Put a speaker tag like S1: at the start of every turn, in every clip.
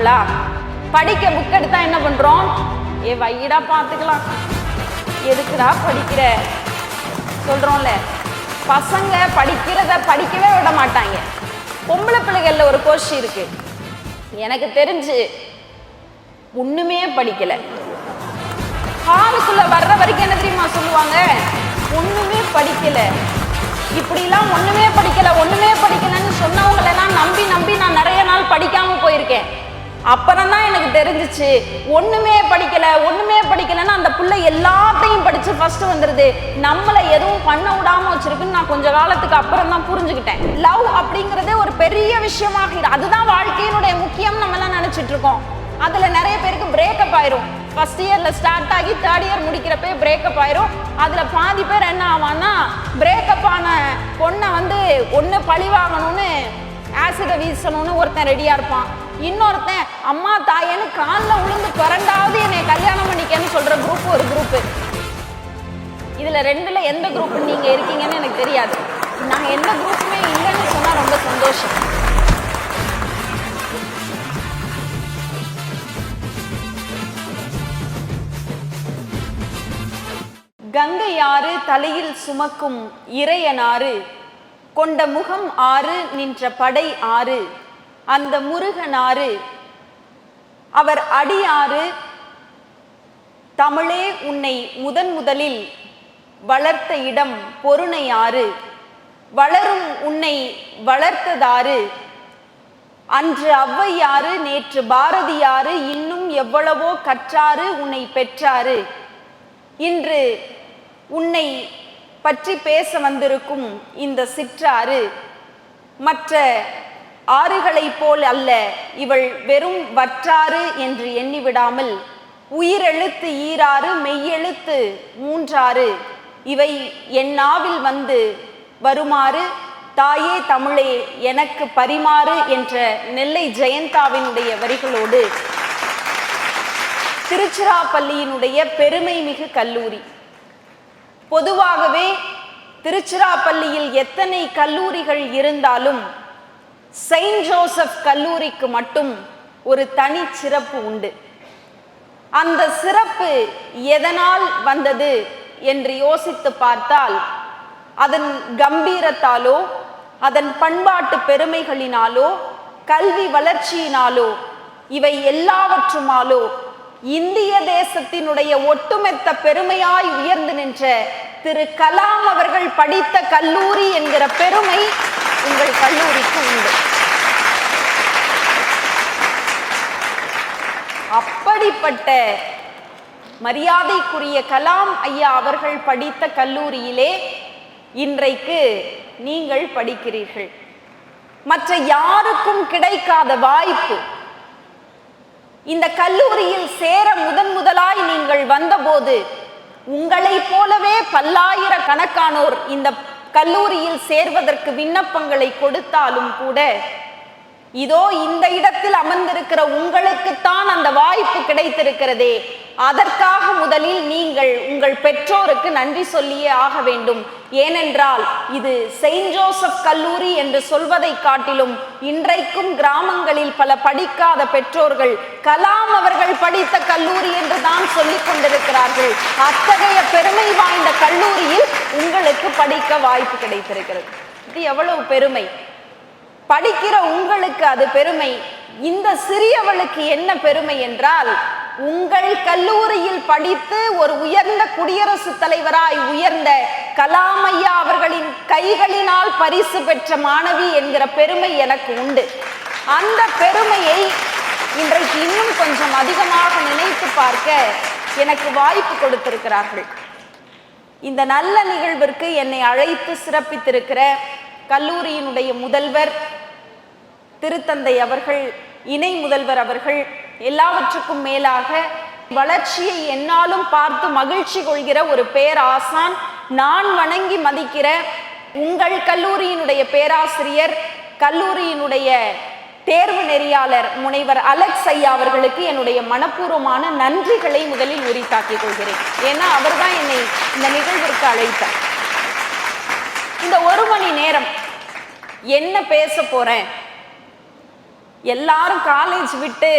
S1: பாத்தீங்களா? படிக்க புக் எடுத்தா என்ன பண்றோம்? ஏ வைடா பாத்துக்கலாம், எதுக்குடா படிக்கிற சொல்றோம்ல. பசங்க படிக்கிறத படிக்கவே விட மாட்டாங்க. பொம்பளை பிள்ளைகள்ல ஒரு கோஷி இருக்கு, எனக்கு தெரிஞ்சு ஒண்ணுமே படிக்கல. ஹாலுக்குள்ள வர்ற வரைக்கும் என்ன தெரியுமா சொல்லுவாங்க? ஒண்ணுமே படிக்கல. இப்படிலாம் ஒண்ணுமே படிக்கலன்னு சொன்னவங்களெல்லாம் நம்பி நம்பி நான் நிறைய நாள் படிக்காம போயிருக்கேன். அப்புறம் தான் எனக்கு தெரிஞ்சிச்சு, ஒண்ணுமே படிக்கலன்னா அந்த பிள்ளை எல்லாத்தையும் படிச்சு ஃபர்ஸ்ட் வந்துருது, நம்மளை எதுவும் பண்ண விடாம வச்சிருக்குன்னு நான் கொஞ்ச காலத்துக்கு அப்புறம் தான் புரிஞ்சுக்கிட்டேன். லவ் அப்படிங்கறதே ஒரு பெரிய விஷயமாக, அதுதான் வாழ்க்கையினுடைய முக்கியம் நம்ம எல்லாம் நினைச்சிட்டு இருக்கோம். அதுல நிறைய பேருக்கு பிரேக்கப் ஆயிரும். ஃபர்ஸ்ட் இயர்ல ஸ்டார்ட் ஆகி தேர்ட் இயர் முடிக்கிறப்ப பிரேக்கப் ஆயிரும். அதுல பாதி பேர் என்ன ஆவான்னா, பிரேக்கப் ஆன பொண்ணை ஒண்ணு பழி வாங்கணும்னு ஆசிட வீசணும்னு ஒருத்தன் ரெடியா இருப்பான். இன்னொருத்தன் அம்மா தாயன்னு காலில் விழுந்து பிறண்டாவது என்னை கல்யாணம் பண்ணிக்கன்னு சொல்ற குரூப் ஒரு குரூப். இதுல ரெண்டுல எந்த குரூப் நீங்க இருக்கீங்கன்னு எனக்கு தெரியாது. நாங்க எந்த குரூப்புமே இல்லைன்னு சொன்னா ரொம்ப சந்தோஷம். கங்கை ஆறு தலையில் சுமக்கும் இறையனாறு, கொண்ட முகம் ஆறு நின்ற படை ஆறு, அந்த முருகனாறு அவர் அடியாறு, தமிழே உன்னை முதலில் வளர்த்த இடம் பொருணையாறு, வளரும் உன்னை வளர்த்ததாறு, அன்று ஔவையாறு நேற்று பாரதியாறு, இன்னும் எவ்வளவோ கற்றாறு உன்னை பெற்றாறு, இன்று உன்னை பற்றி பேச வந்திருக்கும் இந்த சிற்றாறு மற்ற ஆறுகளை போல் அல்ல, இவள் வெறும் வற்றாறு என்று எண்ணிவிடாமல் உயிரெழுத்து ஈராறு மெய்யெழுத்து மூன்றாறு, இவை என் நாவில் வருமாறு தாயே தமிழே எனக்கு பரிமாறு என்ற நெல்லை ஜெயந்தாவினுடைய வரிகளோடு திருச்சிராப்பள்ளியினுடைய பெருமை மிகு கல்லூரி. பொதுவாகவே திருச்சிராப்பள்ளியில் எத்தனை கல்லூரிகள் இருந்தாலும் செயின்ட் ஜோசப் கல்லூரிக்கு மட்டும் ஒரு தனி சிறப்பு உண்டு. அந்த சிறப்பு எதனால் வந்தது என்று யோசித்து பார்த்தால், அதன் கம்பீரத்தாலோ அதன் பண்பாட்டு பெருமைகளினாலோ கல்வி வளர்ச்சியினாலோ இவை எல்லாவற்றுமாலோ இந்திய தேசத்தினுடைய ஒட்டுமொத்த பெருமையாய் உயர்ந்து நின்ற திரு கலாம் அவர்கள் படித்த கல்லூரி என்கிற பெருமை உங்கள் கல்லூரிக்கு உண்டு. அப்படிப்பட்ட மரியாதைக்குரிய கலாம் ஐயா அவர்கள் படித்த கல்லூரியிலே இன்றைக்கு நீங்கள் படிக்கிறீர்கள். மற்ற யாருக்கும் கிடைக்காத வாய்ப்பு. இந்த கல்லூரியில் சேர முதலாய் நீங்கள் வந்தபோது உங்களை போலவே பல்லாயிரக்கணக்கானோர் இந்த கல்லூரியில் சேர்வதற்கு விண்ணப்பங்களை கொடுத்தாலும் கூட, இதோ இந்த இடத்தில் அமர்ந்திருக்கிற உங்களுக்குத்தான் அந்த வாய்ப்பு கிடைத்திருக்கிறதே, அதற்காக முதலில் நீங்கள் உங்கள் பெற்றோருக்கு நன்றி சொல்லியே ஆக வேண்டும். ஏனென்றால் இது செயின்ட் ஜோசப் கல்லூரி என்று சொல்வதை காட்டிலும் இன்றைக்கும் கிராமங்களில் பல படிக்காத பெற்றோர்கள் கலாம் அவர்கள் படித்த கல்லூரி என்று தான் சொல்லிக் கொண்டிருக்கிறார்கள். அத்தகைய பெருமை வாய்ந்த கல்லூரியில் உங்களுக்கு படிக்க வாய்ப்பு கிடைத்திருக்கிறது. இது எவ்வளவு பெருமை! படிக்கிற உங்களுக்கு அது பெருமை. இந்த சிறியவளுக்கு என்ன பெருமை என்றால், உங்கள் கல்லூரியில் படித்து ஒரு உயர்ந்த குடியரசுத் தலைவராய் உயர்ந்த கலாம் ஐயா அவர்களின் கைகளினால் பரிசு பெற்ற மாணவி என்கிற பெருமை எனக்கு உண்டு. அந்த பெருமையை இன்றைக்கு இன்னும் கொஞ்சம் அதிகமாக நினைத்து பார்க்க எனக்கு வாய்ப்பு கொடுத்திருக்கிறார்கள். இந்த நல்ல நிகழ்விற்கு என்னை அழைத்து சிறப்பித்திருக்கிற கல்லூரியினுடைய முதல்வர் திருத்தந்தை அவர்கள், இணை முதல்வர் அவர்கள், எல்லாவற்றுக்கும் மேலாக வளர்ச்சியை என்னாலும் பார்த்து மகிழ்ச்சி கொள்கிற ஒரு பேராசான், நான் வணங்கி மதிக்கிற உங்கள் கல்லூரியினுடைய பேராசிரியர், கல்லூரியினுடைய தேர்வு நெறியாளர் முனைவர் அலெக்ஸ் ஐயா அவர்களுக்கு என்னுடைய மனப்பூர்வமான நன்றிகளை முதலில் உரித்தாக்கிக் கொள்கிறேன். ஏன்னா அவர்தான் என்னை இந்த நிகழ்விற்கு அழைத்தார். இந்த ஒரு மணி நேரம் என்ன பேச போறேன், எல்லாரும் காலேஜ் விட்டு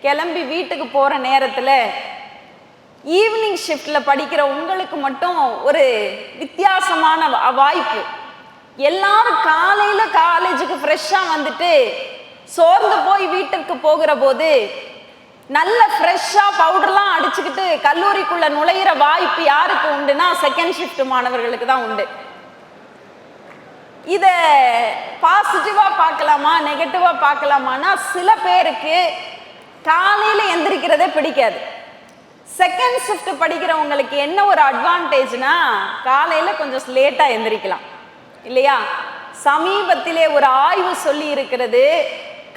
S1: கிளம்பி வீட்டுக்கு போகிற நேரத்தில் ஈவினிங் ஷிஃப்டில் படிக்கிற உங்களுக்கு மட்டும் ஒரு வித்தியாசமான வாய்ப்பு. எல்லாரும் காலையில் காலேஜுக்கு ஃப்ரெஷ்ஷாக வந்துட்டு சோர்ந்து போய் வீட்டுக்கு போகிற போது நல்ல ஃப்ரெஷ்ஷாக பவுடர்லாம் அடிச்சுக்கிட்டு கல்லூரிக்குள்ளே நுழையிற வாய்ப்பு யாருக்கு உண்டுன்னா செகண்ட் ஷிஃப்ட் மாணவர்களுக்கு தான் உண்டு. இதை பாசிட்டிவாக பார்க்கலாமா நெகட்டிவாக பார்க்கலாமான்னா, சில பேருக்கு காலையில் எந்திரிக்கிறதே பிடிக்காது. செகண்ட் ஷிஃப்ட் படிக்கிறவங்களுக்கு என்ன ஒரு அட்வான்டேஜ்னா, காலையில் கொஞ்சம் லேட்டாக எந்திரிக்கலாம் இல்லையா? சமீபத்திலே ஒரு ஆய்வு சொல்லி இருக்கிறது,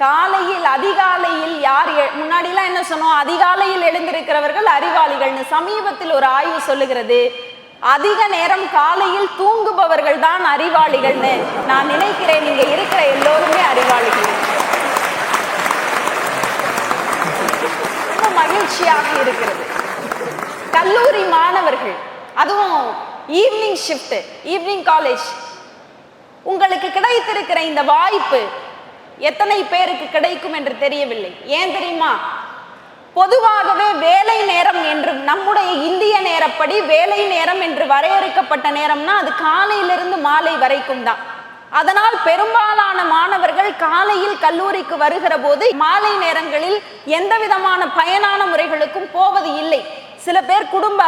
S1: காலையில் அதிகாலையில் யார் முன்னாடிலாம் என்ன சொன்னோம், அதிகாலையில் எழுந்திருக்கிறவர்கள் அறிவாளிகள்னு. சமீபத்தில் ஒரு ஆய்வு சொல்லுகிறது, அதிக நேரம் காலையில் தூங்குபவர்கள் தான் அறிவாளிகள்னு. நான் நினைக்கிறேன் நீங்க இருக்கிற எல்லோருமே அறிவாளிகள். ரொம்ப மகிழ்ச்சியாக இருக்கிறது. கல்லூரி மாணவர்கள், அதுவும் ஈவினிங் ஷிஃப்ட், ஈவினிங் காலேஜ், உங்களுக்கு கிடைத்திருக்கிற இந்த வாய்ப்பு எத்தனை பேருக்கு கிடைக்கும் என்று தெரியவில்லை. ஏன் தெரியுமா? பொதுவாகவே வேலை நேரம் என்று நம்முடைய இந்திய நேரப்படி வேலை நேரம் என்று வரையறுக்கப்பட்ட நேரம்னா அது காலையிலிருந்து மாலை வரைக்கும் தான். அதனால் பெரும்பாலான மாணவர்கள் காலையில் கல்லூரிக்கு வருகிற போது மாலை நேரங்களில் எந்த விதமான பயனான முறைகளுக்கும் போவது இல்லை. சில பேர் குடும்ப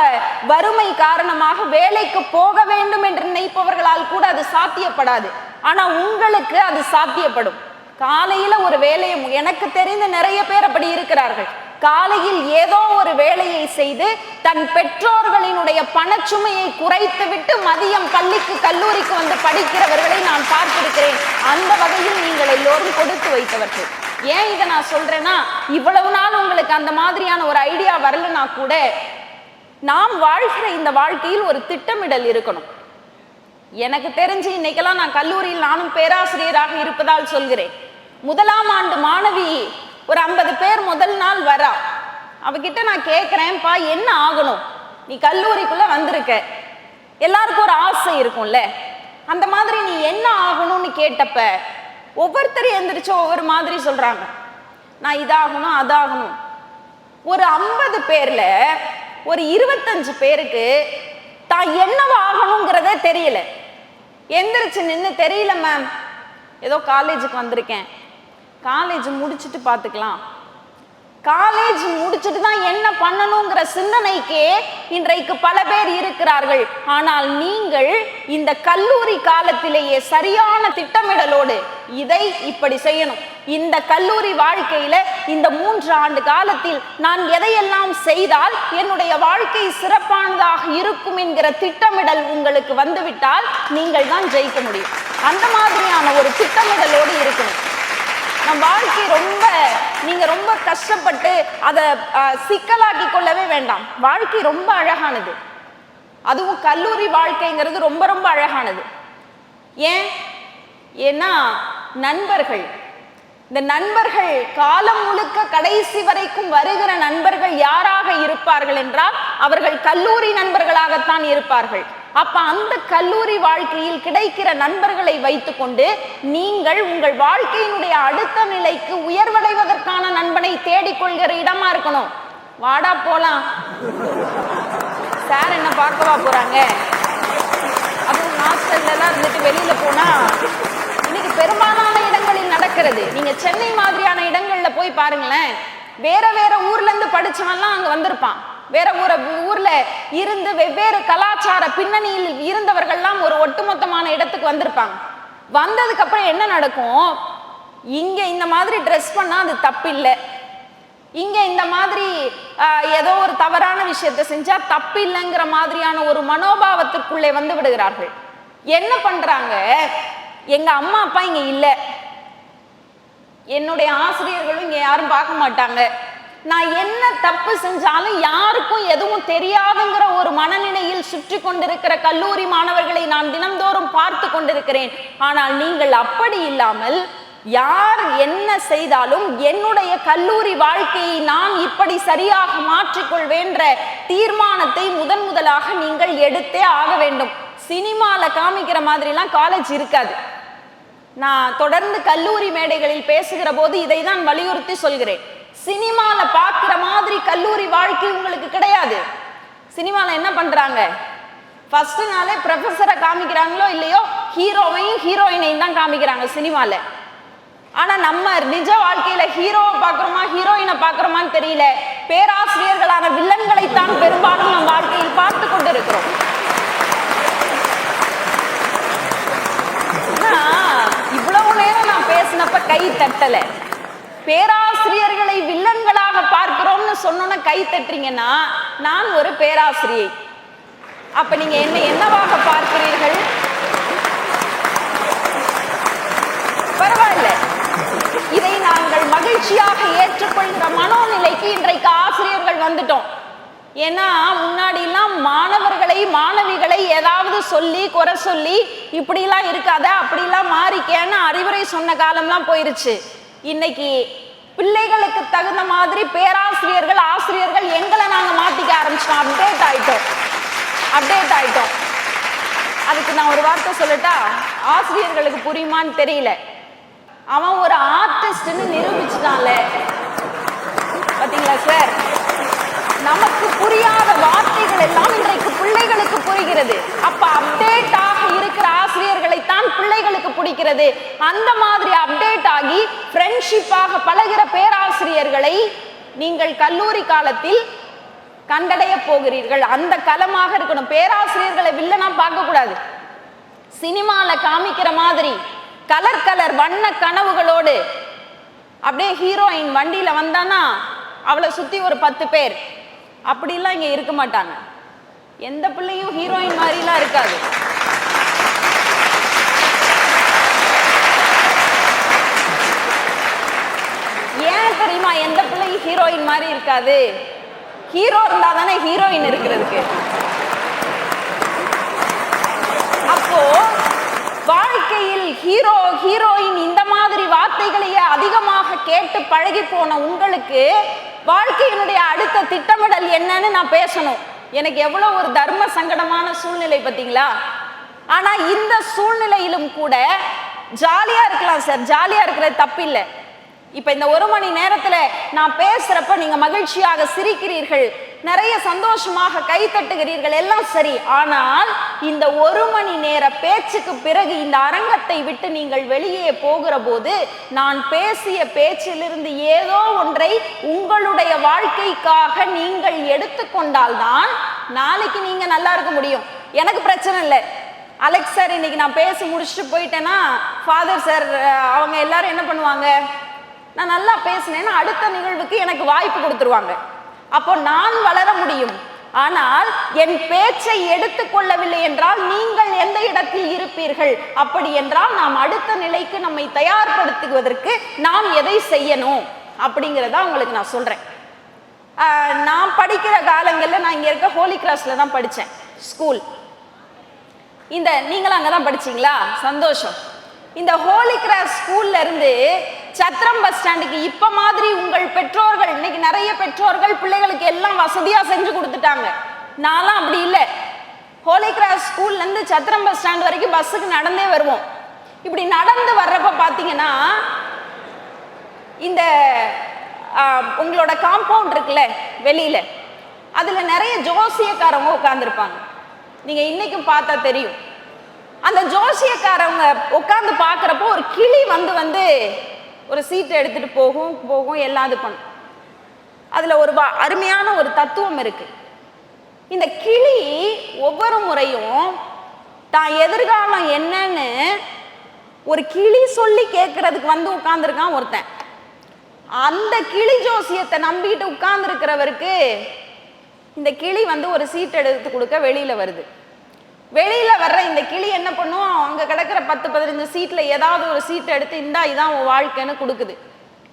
S1: வறுமை காரணமாக வேலைக்கு போக வேண்டும் என்று நினைப்பவர்களால் கூட அது சாத்தியப்படாது. ஆனா உங்களுக்கு அது சாத்தியப்படும். காலையில ஒரு வேலையை, எனக்கு தெரிந்த நிறைய பேர் அப்படி இருக்கிறார்கள். காலையில் ஏதோ ஒரு வேலையை செய்து தன் பெற்றோர்களினுடைய பணச்சுமையை குறைத்து விட்டு மதியம் பள்ளிக்கு கல்லூரிக்கு வந்து படிக்கிறவர்களை நான் பார்த்திருக்கிறேன். அந்த வகையில் நீங்கள் எல்லோரும் கொடுத்து வைத்தவர்கள். ஏன் இதை நான் சொல்றேன்னா, இவ்வளவு நாள் உங்களுக்கு அந்த மாதிரியான ஒரு ஐடியா வரலனா கூட, நாம் வாழ்கிற இந்த வாழ்க்கையில் ஒரு திட்டமிடல் இருக்கணும். எனக்கு தெரிஞ்சு இன்னைக்கெல்லாம் நான் கல்லூரியில் நானும் பேராசிரியராக இருப்பதால் சொல்கிறேன். முதலாம் ஆண்டு மாணவி ஒரு 50 பேர் முதல் நாள் வரா. அவகிட்ட நான் கேட்குறேன்ப்பா, என்ன ஆகணும், நீ கல்லூரிக்குள்ள வந்திருக்க, எல்லாருக்கும் ஒரு ஆசை இருக்கும்ல, அந்த மாதிரி நீ என்ன ஆகணும்னு கேட்டப்ப ஒவ்வொருத்தரும் எந்திரிச்சு ஒவ்வொரு மாதிரி சொல்றாங்க. நான் இதாகணும் அதாகணும். ஒரு 50 பேர்ல ஒரு 25 பேருக்கு தான் என்னவா ஆகணுங்கிறதே தெரியல. எந்திரிச்சு நின்று, தெரியல மேம், ஏதோ காலேஜுக்கு வந்திருக்கேன், காலேஜ் முடிச்சுட்டு பார்த்துக்கலாம், காலேஜ் முடிச்சுட்டு தான் என்ன பண்ணணுங்கிற சிந்தனைக்கே இன்றைக்கு பல பேர் இருக்கிறார்கள். ஆனால் நீங்கள் இந்த கல்லூரி காலத்திலேயே சரியான திட்டமிடலோடு இதை இப்படி செய்யணும், இந்த கல்லூரி வாழ்க்கையில இந்த 3 ஆண்டு காலத்தில் நான் எதையெல்லாம் செய்தால் என்னுடைய வாழ்க்கை சிறப்பானதாக இருக்கும் என்கிற திட்டமிடல் உங்களுக்கு வந்துவிட்டால் நீங்கள் தான் ஜெயிக்க முடியும். அந்த மாதிரியான ஒரு திட்டமிடலோடு இருக்கணும். நம் வாழ்க்கை நீங்க ரொம்ப கஷ்டப்பட்டு அதை சிக்கலாக்கி கொள்ளவே வேண்டாம். வாழ்க்கை ரொம்ப அழகானது. அதுவும் கல்லூரி வாழ்க்கைங்கிறது ரொம்ப ரொம்ப அழகானது. ஏன்னா நண்பர்கள், இந்த நண்பர்கள் காலம் முழுக்க கடைசி வரைக்கும் வருகிற நண்பர்கள் யாராக இருப்பார்கள் என்றால் அவர்கள் கல்லூரி நண்பர்களாகத்தான் இருப்பார்கள். அப்ப அந்த கல்லூரி வாழ்க்கையில் கிடைக்கிற நண்பர்களை வைத்துக்கொண்டு நீங்கள் உங்கள் வாழ்க்கையினுடைய அடுத்த நிலைக்கு உயர்வடைவதற்கான நண்பனை தேடிக்கொள்கிற இடமா இருக்கணும். வாடா போலாம், சார் என்ன பார்க்கவா போறாங்க, அதுவும் ஹாஸ்டல்ல எல்லாம் இருந்துட்டு வெளியில போனா இன்னைக்கு பெரும்பாலான இடங்களில் நடக்கிறது. நீங்க சென்னை மாதிரியான இடங்கள்ல போய் பாருங்களேன், வேற வேற ஊர்ல இருந்து படிச்சவன்லாம் அங்க வந்திருப்பான். வேற ஊர்ல இருந்து வெவ்வேறு கலாச்சார பின்னணியில் இருந்தவர்கள்லாம் ஒரு ஒட்டுமொத்தமான இடத்துக்கு வந்திருப்பாங்க. வந்ததுக்கு அப்புறம் என்ன நடக்கும், இங்க இந்த மாதிரி ட்ரெஸ் பண்ணா அது தப்பு இல்லை, இங்க இந்த மாதிரி ஏதோ ஒரு தவறான விஷயத்தை செஞ்சா தப்பு இல்லைங்கிற மாதிரியான ஒரு மனோபாவத்திற்குள்ளே வந்து விடுகிறார்கள். என்ன பண்றாங்க, எங்க அம்மா அப்பா இங்க இல்லை, என்னுடைய ஆசிரியர்களும் இங்க யாரும் பார்க்க மாட்டாங்க, நான் என்ன தப்பு செஞ்சாலும் யாருக்கும் எதுவும் தெரியாதுங்கிற ஒரு மனநிலையில் சுற்றி கொண்டிருக்கிற கல்லூரி மாணவர்களை நான் தினந்தோறும் பார்த்து கொண்டிருக்கிறேன். ஆனால் நீங்கள் அப்படி இல்லாமல், யார் என்ன செய்தாலும் என்னுடைய கல்லூரி வாழ்க்கையை நான் இப்படி சரியாக மாற்றிக்கொள்வேன்ற தீர்மானத்தை முதலாக நீங்கள் எடுத்தே ஆக வேண்டும். சினிமால காமிக்கிற மாதிரிலாம் காலேஜ் இருக்காது. நான் தொடர்ந்து கல்லூரி மேடைகளில் பேசுகிற போது இதை தான் வலியுறுத்தி சொல்கிறேன். சினிமால பார்க்கிற மாதிரி கல்லூரி வாழ்க்கை உங்களுக்கு கிடையாது. சினிமால என்ன பண்றாங்க, ஃபர்ஸ்ட் நாளே ப்ரொஃபஸரை காமிக்கிறாங்களோ இல்லையோ, ஹீரோவையும் ஹீரோயினையும் தான் காமிக்கிறாங்க சினிமால. ஆனா நம்ம நிஜ வாழ்க்கையில ஹீரோவை பார்க்கிறோமா ஹீரோயினை பார்க்கிறோமான்னு தெரியல, பேராசிரியர்களான வில்லன்களைத்தான் பெரும்பாலும் நம் வாழ்க்கையில் பார்த்து கொண்டு இருக்கிறோம். இவ்வளவு நேரம் நான் பேசினப்ப கை தட்டல. பேராசிரியர்களை வில்லன்களாக பார்க்கிறோம்னு சொன்னோன்னு கை தட்டுறீங்கன்னா நான் ஒரு பேராசிரியை. அப்ப நீங்க என்னவாக பார்க்கிறீர்கள்? பரவாயில்ல, இதை நாங்கள் மகிழ்ச்சியாக ஏற்றுக்கொள்கிற மனோநிலைக்கு இன்றைக்கு ஆசிரியர்கள் வந்துட்டோம். ஏன்னா முன்னாடி எல்லாம் மாணவர்களை மாணவிகளை ஏதாவது சொல்லி குறை சொல்லி இப்படிலாம் இருக்காத அப்படிலாம் மாறிக்கேன்னு அறிவுரை சொன்ன காலம்லாம் போயிருச்சு. இன்னைக்கு பிள்ளைகளுக்கு தகுந்த மாதிரி பேராசிரியர்கள் ஆசிரியர்கள் எங்களை நாங்க மாத்திக்க ஆரம்பிச்சோம். அப்டேட் ஆயிட்டோம். அதுக்கு நான் ஒரு வார்த்தை சொல்லட்டா, ஆசிரியர்களுக்கு புரியுமான்னு தெரியல. அவன் ஒரு ஆர்டிஸ்ட்னு நிரூபிச்சுட்டான்ல, பாத்தீங்களா சார்? நமக்கு புரியாத வார்த்தைகள் எல்லாம் இன்றைக்கு பிள்ளைகளுக்கு புரிகிறது. அப்ப அப்டேட் ஆக இருக்கிற ஆசிரியர்களைத்தான் பிள்ளைகளுக்கு பிடிக்கிறது. அந்த மாதிரி அப்டேட் ஆகி ஃப்ரெண்ட்ஷிப்பாக பழகிற பேராசிரியர்களை நீங்கள் கல்லூரி காலத்தில் கண்டடைய போகிறீர்கள். அந்த களமாக இருக்கணும். பேராசிரியர்களை வில்லனா பார்க்க கூடாது. சினிமால காமிக்கிற மாதிரி கலர் வண்ண கனவுகளோடு அப்படியே ஹீரோயின் வண்டியில வந்தானா அவளை சுத்தி ஒரு 10 பேர் அப்படிலாம் இங்க இருக்க மாட்டாங்க. எந்த பிள்ளையும் ஹீரோயின் மாதிரிலாம் இருக்காது. ஏன் தெரியுமா எந்த பிள்ளையும் ஹீரோயின் மாதிரி இருக்காது? ஹீரோ இருந்தா தானே ஹீரோயின் இருக்கிறதுக்கு. அப்போ வாழ்க்கையில் ஹீரோ ஹீரோயின் இந்த மாதிரி வார்த்தைகளையே அதிகமாக கேட்டு பழகி போன உங்களுக்கு வாழ்க்கையினுடைய அடுத்த திட்டமிடல் என்னன்னு நான் பேசணும். எனக்கு எவ்வளவு ஒரு தர்ம சங்கடமான சூழ்நிலை பார்த்தீங்களா? ஆனா இந்த சூழ்நிலையிலும் கூட ஜாலியா இருக்கலாம் சார். ஜாலியா இருக்கிறது தப்பில்லை. இப்ப இந்த 1 மணி நேரத்துல நான் பேசுறப்ப நீங்க மகிழ்ச்சியாக சிரிக்கிறீர்கள், நிறைய சந்தோஷமாக கை தட்டுகிறீர்கள், எல்லாம் சரி. ஆனால் இந்த 1 மணி நேர பேச்சுக்கு பிறகு இந்த அரங்கத்தை விட்டு நீங்கள் வெளியே போகிற போது நான் பேசிய பேச்சிலிருந்து ஏதோ ஒன்றை உங்களுடைய வாழ்க்கைக்காக நீங்கள் எடுத்துக்கொண்டால்தான் நாளைக்கு நீங்க நல்லா இருக்க முடியும். எனக்கு பிரச்சனை இல்லை. அலெக்ஸ் சார் இன்னைக்கு நான் பேசி முடிச்சுட்டு போயிட்டேன்னா ஃபாதர் சார் அவங்க எல்லாரும் என்ன பண்ணுவாங்க, நான் நல்லா பேசினேன்னா அடுத்த நிகழ்வுக்கு எனக்கு வாய்ப்பு கொடுத்துருவாங்க. அப்போ நான் வளர முடியும். ஆனால் என் பேச்சை எடுத்துக்கொள்ளவில்லை என்றால் நீங்கள் எந்த இடத்தில் இருப்பீர்கள்? அப்படி என்றால் நாம் அடுத்த நிலைக்கு நம்மை தயார்படுத்துவதற்கு நாம் எதை செய்யணும் அப்படிங்கிறத உங்களுக்கு நான் சொல்றேன். நான் படிக்கிற காலங்களில் நான் இங்க இருக்க ஹோலி கிராஸ்ல தான் படித்தேன் ஸ்கூல். இந்த நீங்களும் அங்கதான் படிச்சீங்களா? சந்தோஷம். இந்த ஹோலி கிராஸ் ஸ்கூல்ல இருந்து சத்திரம் பஸ் ஸ்டாண்டுக்கு இப்ப மாதிரி உங்கள் பெற்றோர்கள், இன்னைக்கு நிறைய பெற்றோர்கள் பிள்ளைகளுக்கு எல்லாம் வசதியா செஞ்சு கொடுத்துட்டாங்க. நான்லாம் அப்படி இல்லை. ஹோலி கிராஸ் ஸ்கூல்ல இருந்து சத்திரம் பஸ் ஸ்டாண்ட் வரைக்கும் பஸ்ஸுக்கு நடந்தே வருவோம். இப்படி நடந்து வர்றப்ப பாத்தீங்கன்னா இந்த உங்களோட காம்பவுண்ட் இருக்குல்ல வெளியில, அதுல நிறைய ஜோசியக்காரவங்க உட்கார்ந்துருப்பாங்க. நீங்க இன்னைக்கும் பார்த்தா தெரியும். அந்த ஜோசியக்காரவங்க உட்கார்ந்து பார்க்குறப்போ ஒரு கிளி வந்து ஒரு சீட்டை எடுத்துட்டு போகும் எல்லாம் இது பண்ணும். அதுல ஒரு அருமையான ஒரு தத்துவம் இருக்கு. இந்த கிளி ஒவ்வொரு முறையும் தான் எதிர்காலம் என்னன்னு ஒரு கிளி சொல்லி கேட்கறதுக்கு வந்து உட்கார்ந்துருக்கான் ஒருத்தன். அந்த கிளி ஜோசியத்தை நம்பிட்டு உட்கார்ந்து இருக்கிறவருக்கு இந்த கிளி ஒரு சீட் எடுத்து கொடுக்க வெளியில வருது. வெளியில வர்ற இந்த கிளி என்ன பண்ணும், அங்க கிடக்கிற 10-15 சீட்ல ஏதாவது ஒரு சீட்டை எடுத்து இதான் உன் வாழ்க்கைன்னு கொடுக்குது.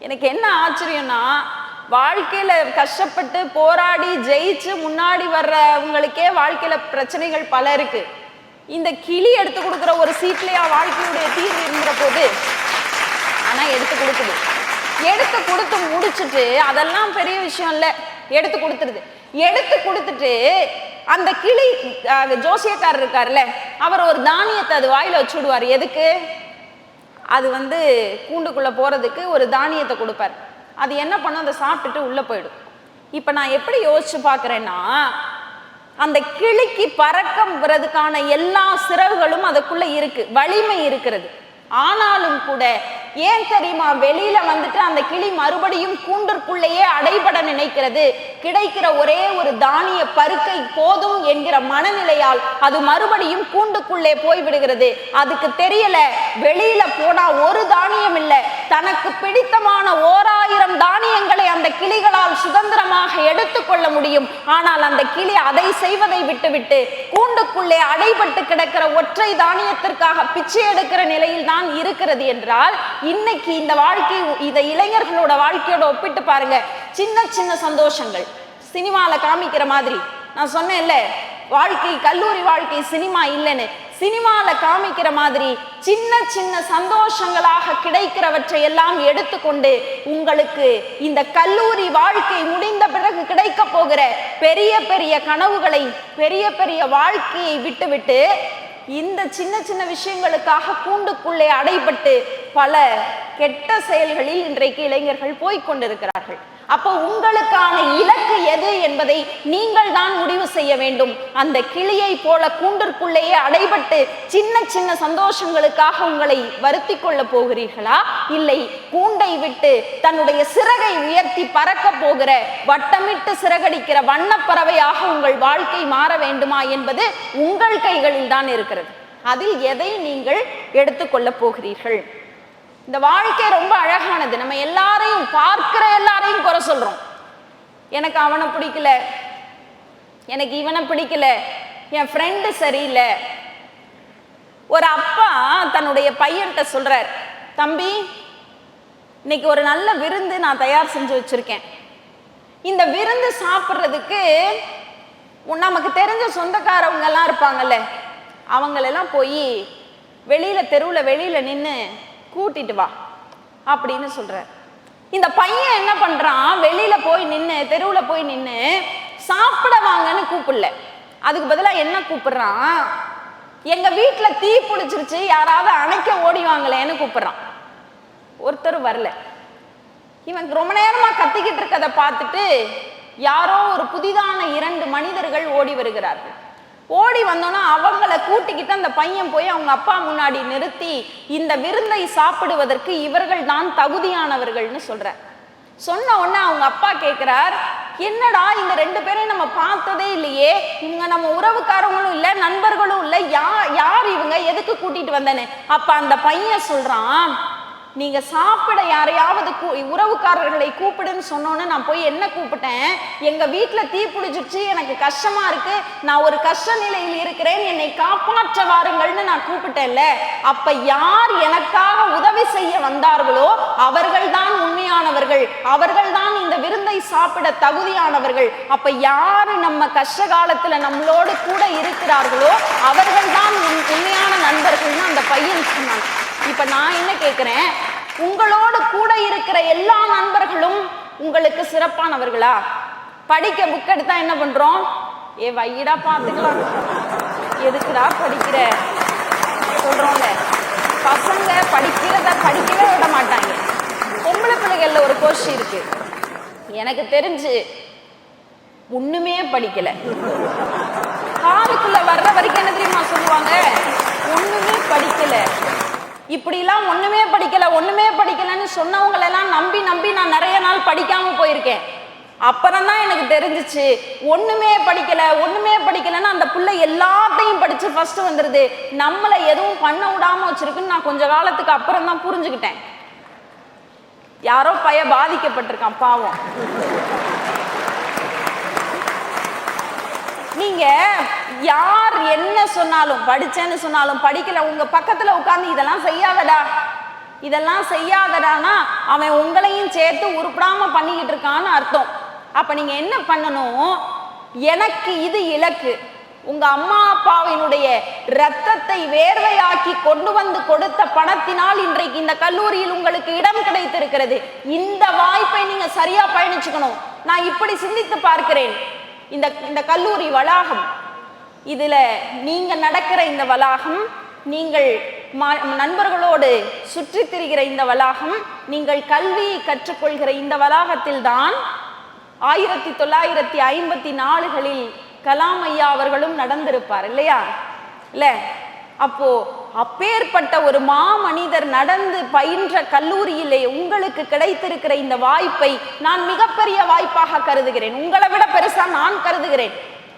S1: எனக்கு என்ன ஆச்சரியம்னா, வாழ்க்கையில கஷ்டப்பட்டு போராடி ஜெயிச்சு முன்னாடி வர்றவங்களுக்கே வாழ்க்கையில பிரச்சனைகள் பல இருக்கு. இந்த கிளி எடுத்து கொடுக்குற ஒரு சீட்லயா வாழ்க்கையுடைய தீர்வு இருக்கிற போது ஆனா எடுத்து கொடுக்குது. எடுத்து கொடுத்து முடிச்சுட்டு அதெல்லாம் பெரிய விஷயம் இல்லை, எடுத்து கொடுத்துருது. எடுத்து கொடுத்துட்டு அந்த கிளி ஜோசியக்காரர் இருக்காருல்ல, அவர் ஒரு தானியத்தை அது வாயில வச்சு விடுவார். எதுக்கு? அது கூண்டுக்குள்ளே போகிறதுக்கு ஒரு தானியத்தை கொடுப்பார். அது என்ன பண்ணும், அதை சாப்பிட்டுட்டு உள்ளே போயிடும். இப்போ நான் எப்படி யோசிச்சு பார்க்குறேன்னா, அந்த கிளிக்கு பறக்கிறதுக்கான எல்லா சிறகுகளும் அதுக்குள்ளே இருக்கு, வலிமை இருக்கிறது. ஆனாலும் கூட ஏன் தெரியுமா, வெளியில அந்த கிளி மறுபடியும் கூண்டிற்குள்ளேயே அடைபட நினைக்கிறது. கிடைக்கிற ஒரே ஒரு தானிய பருக்கை போதும் என்கிற மனநிலையால் அது மறுபடியும் கூண்டுக்குள்ளே போய்விடுகிறது. அதுக்கு தெரியல, வெளியில போனா ஒரு தானியம் இல்லை, தனக்கு பிடித்தமான 1000 தானியங்களை அந்த கிளிகளால் சுதந்திரமாக எடுத்துக்கொள்ள முடியும். ஆனால் அந்த கிளி அதை செய்வதை விட்டுவிட்டு கூண்டுக்குள்ளே அடைபட்டு கிடக்கிற ஒற்றை தானியத்திற்காக பிச்சை எடுக்கிற நிலையில் தான் இருக்கிறது என்றால், இன்னைக்கு இந்த வாழ்க்கை, இந்த இளைஞர்களோட வாழ்க்கையோட ஒப்பிட்டு பாருங்க. சின்ன சின்ன சந்தோஷங்கள் சினிமால காமிக்கிற மாதிரி, நான் சொன்னேன்ல வாழ்க்கை, கல்லூரி வாழ்க்கை சினிமா இல்லைன்னு, சினிமால காமிக்கிற மாதிரி சின்ன சின்ன சந்தோஷங்களாக கிடைக்கிறவற்றை எல்லாம் எடுத்துக்கொண்டு உங்களுக்கு இந்த கல்லூரி வாழ்க்கை முடிந்த பிறகு கிடைக்க போகிற பெரிய பெரிய கனவுகளை, பெரிய பெரிய வாழ்க்கையை விட்டுவிட்டு இந்த சின்ன சின்ன விஷயங்களுக்காக கூண்டுக்குள்ளே அடைபட்டு பல கெட்ட செயல்களில் இன்றைக்கு இளைஞர்கள் போய்கொண்டிருக்கிறார்கள். அப்போ உங்களுக்கான இலக்கு எது என்பதை நீங்கள் தான் முடிவு செய்ய வேண்டும். அந்த கிளியை போல கூண்டிற்குள்ளேயே அடைபட்டு சின்ன சின்ன சந்தோஷங்களுக்காக உங்களை வருத்தி கொள்ள போகிறீர்களா, இல்லை கூண்டை விட்டு தன்னுடைய சிறகை உயர்த்தி பறக்க போகிற, வட்டமிட்டு சிறகடிக்கிற வண்ணப்பறவையாக உங்கள் வாழ்க்கை மாற வேண்டுமா என்பது உங்கள் கைகளில் தான் இருக்கிறது. அதில் எதை நீங்கள் எடுத்துக்கொள்ள போகிறீர்கள்? இந்த வாழ்க்கை ரொம்ப அழகானது. நம்ம எல்லாரையும் பார்க்கிற எல்லாரையும் குறை சொல்றோம். எனக்கு அவனை பிடிக்கல, எனக்கு இவனை பிடிக்கல, என் ஃப்ரெண்டு சரியில்லை. ஒரு அப்பா தன்னுடைய பையன்கிட்ட சொல்றார், தம்பி இன்னைக்கு ஒரு நல்ல விருந்து நான் தயார் செஞ்சு வச்சிருக்கேன். இந்த விருந்து சாப்பிட்றதுக்கு நமக்கு தெரிஞ்ச சொந்தக்காரவங்க எல்லாம் இருப்பாங்கல்ல, அவங்களெல்லாம் போய் வெளியில தெருவில் வெளியில நின்று கூட்டிட்டு வா அப்படின்னு சொல்ற. இந்த பையன் என்ன பண்றான், வெளியில போய் நின்று, தெருவில் போய் நின்று சாப்பிட வாங்கன்னு கூப்பிடல, அதுக்கு பதிலாக என்ன கூப்பிடுறான், எங்க வீட்டில் தீ பிடிச்சிருச்சு, யாராவது அணைக்க ஓடிவாங்களேன்னு கூப்பிடுறான். ஒருத்தர் வரல. இவன் ரொம்ப நேரமா கத்திக்கிட்டு இருக்கதை பார்த்துட்டு யாரோ ஒரு புதிதான 2 மனிதர்கள் ஓடி வருகிறார்கள். ஓடி வந்தோன்னா அவங்களை கூட்டிக்கிட்டு அந்த பையன் போய் அவங்க அப்பா முன்னாடி நிறுத்தி, இந்த விருந்தை சாப்பிடுவதற்கு இவர்கள் தான் தகுதியானவர்கள்னு சொல்ற. சொன்ன உடனே அவங்க அப்பா கேட்கிறார், என்னடா இந்த 2 பேரையும் நம்ம பார்த்ததே இல்லையே, இவங்க நம்ம உறவுக்காரங்களும் இல்லை, நண்பர்களும் இல்லை, யார் இவங்க, எதுக்கு கூட்டிட்டு வந்தேன்னு. அப்ப அந்த பையன் சொல்றான், நீங்க சாப்பிட யாரையாவது உறவுக்காரர்களை கூப்பிடுன்னு சொன்னோன்னு நான் போய் என்ன கூப்பிட்டேன், எங்க வீட்டுல தீ பிடிச்சிருச்சு, எனக்கு கஷ்டமா இருக்கு, நான் ஒரு கஷ்ட நிலையில் இருக்கிறேன், என்னை காப்பாற்ற வாருங்கள்னு நான் கூப்பிட்டேன்ல. அப்ப யார் எனக்காக உதவி செய்ய வந்தார்களோ அவர்கள் தான் உண்மையானவர்கள், அவர்கள் தான் இந்த விருந்தை சாப்பிட தகுதியானவர்கள். அப்ப யாரு நம்ம கஷ்ட காலத்துல நம்மளோடு கூட இருக்கிறார்களோ அவர்கள் தான் உண்மையான நண்பர்கள்னு அந்த பையன் சொன்னான். இப்ப நான் என்ன கேட்கிறேன், உங்களோடு கூட இருக்கிற எல்லா நண்பர்களும் உங்களுக்கு சிறப்பானவர்களா? படிக்க புக் எடுத்தா என்ன பண்றோம், ஏ வைடா பார்த்துக்கலாம், எதுக்குடா படிக்கிற சொல்றோம்ல. பசங்க படிக்கிறத படிக்கவே விட மாட்டாங்க. பொம்பளை பிள்ளைகள்ல ஒரு கோஷி இருக்கு, எனக்கு தெரிஞ்சு ஒண்ணுமே படிக்கல, காலுக்குள்ள வர்ற வரைக்கும் என்ன தெரியுமா சொல்லுவாங்க, ஒண்ணுமே படிக்கல. இப்படிலாம் ஒண்ணுமே படிக்கலன்னு சொன்னவங்களெல்லாம் நம்பி நம்பி நான் நிறைய நாள் படிக்காம போயிருக்கேன். அப்புறம் தான் எனக்கு தெரிஞ்சிச்சு, ஒண்ணுமே படிக்கலன்னா அந்த பிள்ளை எல்லாத்தையும் படிச்சு ஃபர்ஸ்ட் வந்துருது, நம்மளை எதுவும் பண்ண விடாம வச்சிருக்குன்னு நான் கொஞ்ச காலத்துக்கு அப்புறம் தான் புரிஞ்சுக்கிட்டேன். யாரோ பாதிக்கப்பட்டிருக்கான் பாவம். நீங்க யார் என்ன சொன்னாலும், படிச்சேன்னு சொன்னாலும் படிக்கல, உங்க பக்கத்துல உட்கார்ந்து இதெல்லாம் செய்யாதடானா அவன் உங்களையும் சேர்த்து உருப்படாம பண்ணிக்கிட்டு இருக்கான்னு அர்த்தம். அப்ப நீங்க என்ன பண்ணணும், எனக்கு இது இலக்கு, உங்க அம்மா அப்பாவினுடைய இரத்தத்தை வேர்வையாக்கி கொண்டு வந்து கொடுத்த பணத்தினால் இன்றைக்கு இந்த கல்லூரியில் உங்களுக்கு இடம் கிடைத்திருக்கிறது. இந்த வாய்ப்பை நீங்க சரியா பயணிச்சுக்கணும். நான் இப்படி சிந்தித்து பார்க்கிறேன், இந்த கல்லூரி வளாகம், இதுல நீங்க நடக்கிற இந்த வளாகம், நீங்கள் நண்பர்களோடு சுற்றி திரிகிற இந்த வளாகம், நீங்கள் கல்வியை கற்றுக்கொள்கிற இந்த வளாகத்தில் தான் 1954களில் கலாம் ஐயா அவர்களும் நடந்திருப்பார் இல்லையா? இல்ல, அப்போ அப்பேற்பட்ட ஒரு மாமனிதர் நடந்து பயின்ற கல்லூரியிலே உங்களுக்கு கிடைத்திருக்கிற இந்த வாய்ப்பை நான் மிகப்பெரிய வாய்ப்பாக கருதுகிறேன். உங்களை விட பெருசா நான் கருதுகிறேன்.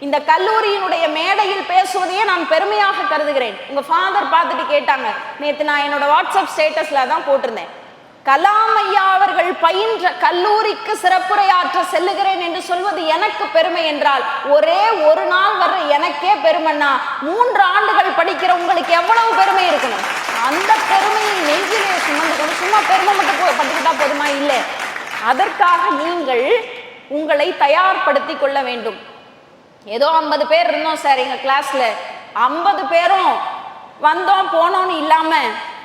S1: இந்த கல்லூரியினுடைய மேடையில் பேசுவதையே நான் பெருமையாக கருதுகிறேன். உங்க ஃபாதர் பார்த்துட்டு கேட்டாங்க, நேற்று நான் என்னோட வாட்ஸ்அப் ஸ்டேட்டஸ்ல தான் போட்டிருந்தேன், கலாம் ஐயா அவர்கள் பயின்ற கல்லூரிக்கு சிறப்புரையாற்ற செல்லுகிறேன் என்று சொல்வது எனக்கு பெருமை என்றால், ஒரே ஒரு நாள் வர்ற எனக்கே பெருமைன்னா 3 ஆண்டுகள் படிக்கிற உங்களுக்கு எவ்வளவு பெருமை இருக்கணும்? அந்த பெருமையை நெஞ்சிலே சுமந்து கொண்டு சும்மா பெருமை மட்டும் பட்டுக்கிட்டா போதுமா? இல்லை, அதற்காக நீங்கள் உங்களை தயார்படுத்தி கொள்ள வேண்டும். ஏதோ 50 பேர் இருந்தோம் சார் எங்க கிளாஸ்ல, 50 பேரும் வந்தோம் போனோம்னு இல்லாம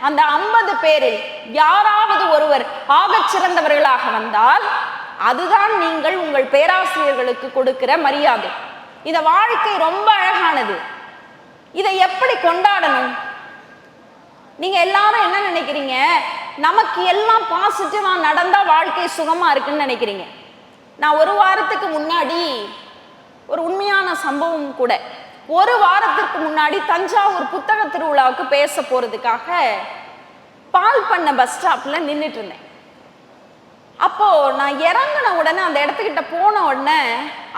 S1: அந்த 50 பேரில் யாராவது ஒருவர் ஆகச் சிறந்தவர்களாக வந்தால் அதுதான் நீங்கள் உங்கள் பேராசிரியர்களுக்கு கொடுக்கிற மரியாதை. இந்த வாழ்க்கை ரொம்ப அழகானது. இதை எப்படி கொண்டாடணும்? நீங்க எல்லாரும் என்ன நினைக்கிறீங்க? நமக்கு எல்லாம் பாசிட்டிவா நடந்தா வாழ்க்கை சுகமா இருக்குன்னு நினைக்கிறீங்க. நான் ஒரு வாரத்துக்கு முன்னாடி ஒரு உண்மையான சம்பவம் கூட, ஒரு வாரத்திற்கு முன்னாடி தஞ்சாவூர் புத்தக திருவிழாவுக்கு பேச போறதுக்காக பால் பண்ண பஸ் ஸ்டாப்ல நின்றுட்டு இருந்தேன். அப்போ நான் இறங்கின உடனே அந்த இடத்துக்கிட்ட போன உடனே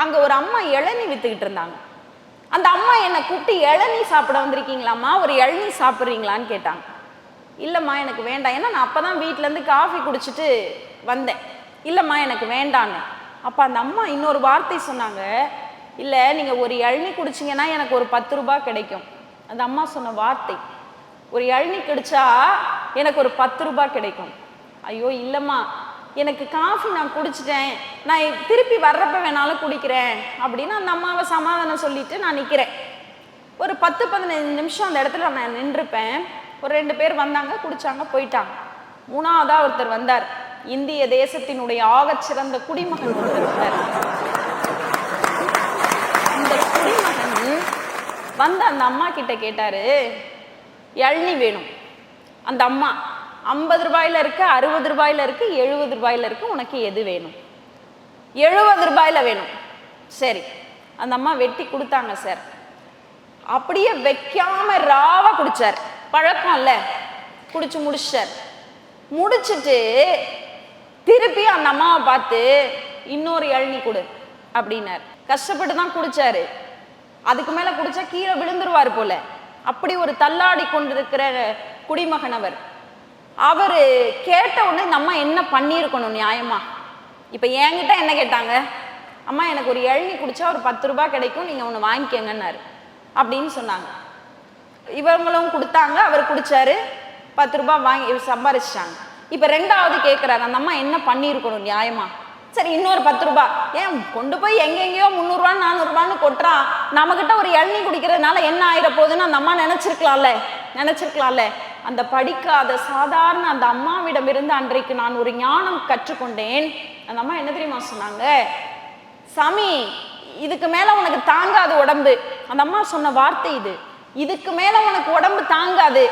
S1: அங்க ஒரு அம்மா இளநீ வித்துக்கிட்டு இருந்தாங்க. அந்த அம்மா என்னை கூப்பிட்டு, இளநீ சாப்பிட வந்திருக்கீங்களாம்மா, ஒரு இளநீ சாப்பிட்றீங்களான்னு கேட்டாங்க. இல்லைம்மா எனக்கு வேண்டாம், ஏன்னா நான் அப்பதான் வீட்டுல இருந்து காஃபி குடிச்சிட்டு வந்தேன். இல்லைம்மா எனக்கு வேண்டான்னு. அப்ப அந்த அம்மா இன்னொரு வார்த்தை சொன்னாங்க, இல்லை நீங்கள் ஒரு இளநீ குடிச்சிங்கன்னா எனக்கு ஒரு 10 ரூபாய் கிடைக்கும். அந்த அம்மா சொன்ன வார்த்தை, ஒரு இளநீ குடிச்சா எனக்கு ஒரு 10 ரூபாய் கிடைக்கும். ஐயோ இல்லைம்மா, எனக்கு காஃபி நான் குடிச்சிட்டேன், நான் திருப்பி வர்றப்ப வேணாலும் குடிக்கிறேன் அப்படின்னு அந்த அம்மாவை சமாதானம் சொல்லிட்டு நான் நிற்கிறேன். ஒரு 10-15 நிமிஷம் அந்த இடத்துல நான் நின்றுப்பேன். ஒரு 2 பேர் வந்தாங்க, குடிச்சாங்க, போயிட்டாங்க. 3ஆவதா ஒருத்தர் வந்தார். இந்திய தேசத்தினுடைய ஆகச் சிறந்த குடிமகன் ஒருத்தர் வந்தார். இந்த குடிமகன் வந்து அந்த அம்மா கிட்ட கேட்டாரு, இளநீ வேணும். அந்த அம்மா 50 ரூபாயில இருக்கு, 60 ரூபாயில இருக்கு, 70 ரூபாயில இருக்கு, உனக்கு எது வேணும்? 70 ரூபாயில வேணும். சரி, அந்த அம்மா வெட்டி கொடுத்தாங்க சார். அப்படியே வைக்காம ராவா குடிச்சார். பழக்கம் இல்ல, குடிச்சு முடிச்சார். முடிச்சுட்டு திருப்பி அந்த அம்மாவை பார்த்து, இன்னொரு இளநீ கொடு அப்படின்னார். கஷ்டப்பட்டு தான் குடிச்சாரு. அதுக்கு மேல குடிச்சா கீழே விழுந்துருவார் போல. அப்படி ஒரு தள்ளாடி கொண்டிருக்கிற குடிமகன் அவர். அவரு கேட்ட உடனே இந்த அம்மா என்ன பண்ணியிருக்கணும் நியாயமா? இப்ப என்கிட்ட என்ன கேட்டாங்க, அம்மா எனக்கு ஒரு இளநீ குடிச்சா ஒரு 10 ரூபாய் கிடைக்கும், நீங்க ஒன்று வாங்கிக்கங்கன்னாரு அப்படின்னு சொன்னாங்க. இவங்களும் கொடுத்தாங்க, அவர் குடிச்சாரு, 10 ரூபாய் வாங்கி சம்பாரிச்சிட்டாங்க. இப்ப 2ஆவது கேட்கிறாரு, அந்த அம்மா என்ன பண்ணியிருக்கணும் நியாயமா? சரி இன்னொரு 10 ரூபாய், ஏன் கொண்டு போய் எங்கெங்கேயோ 300 ரூபாய் 400 ரூபான்னு கொட்டுறான், நம்மகிட்ட ஒரு இளநீ குடிக்கிறதுனால என்ன ஆயிர போகுதுன்னு அந்த அம்மா நினைச்சிருக்கலாம்ல. அந்த படிக்காத சாதாரண அந்த அம்மாவிடம் இருந்து அன்றைக்கு நான் ஒரு ஞானம் கற்றுக்கொண்டேன். அந்த அம்மா என்ன தெரியுமா சொன்னாங்க, சாமி இதுக்கு மேல உனக்கு தாங்காது உடம்பு. அந்த அம்மா சொன்ன வார்த்தை இது, இதுக்கு மேல உனக்கு உடம்பு தாங்காது,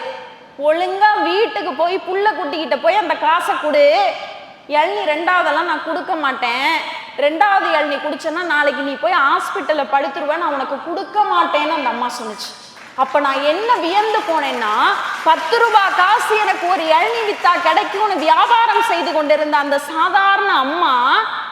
S1: ஒழுங்கா வீட்டுக்கு போய் புள்ள குட்டிக்கிட்ட போய் அந்த காசை கொடு. இளநீ 2ஆவதெல்லாம் நான் கொடுக்க மாட்டேன், 2ஆவது இளநீ குடிச்சேன்னா நாளைக்கு நீ போய் ஹாஸ்பிட்டல்ல படுத்துருவேன், நான் உனக்கு கொடுக்க மாட்டேன்னு அந்த அம்மா சொன்னிச்சு. அப்ப நான் என்ன வியந்து போனேன்னா, 10 ரூபாய் காசு எனக்கு ஒரு இளநீ வித்தா கிடைக்கும்னு வியாபாரம் செய்து கொண்டிருந்த அந்த சாதாரண அம்மா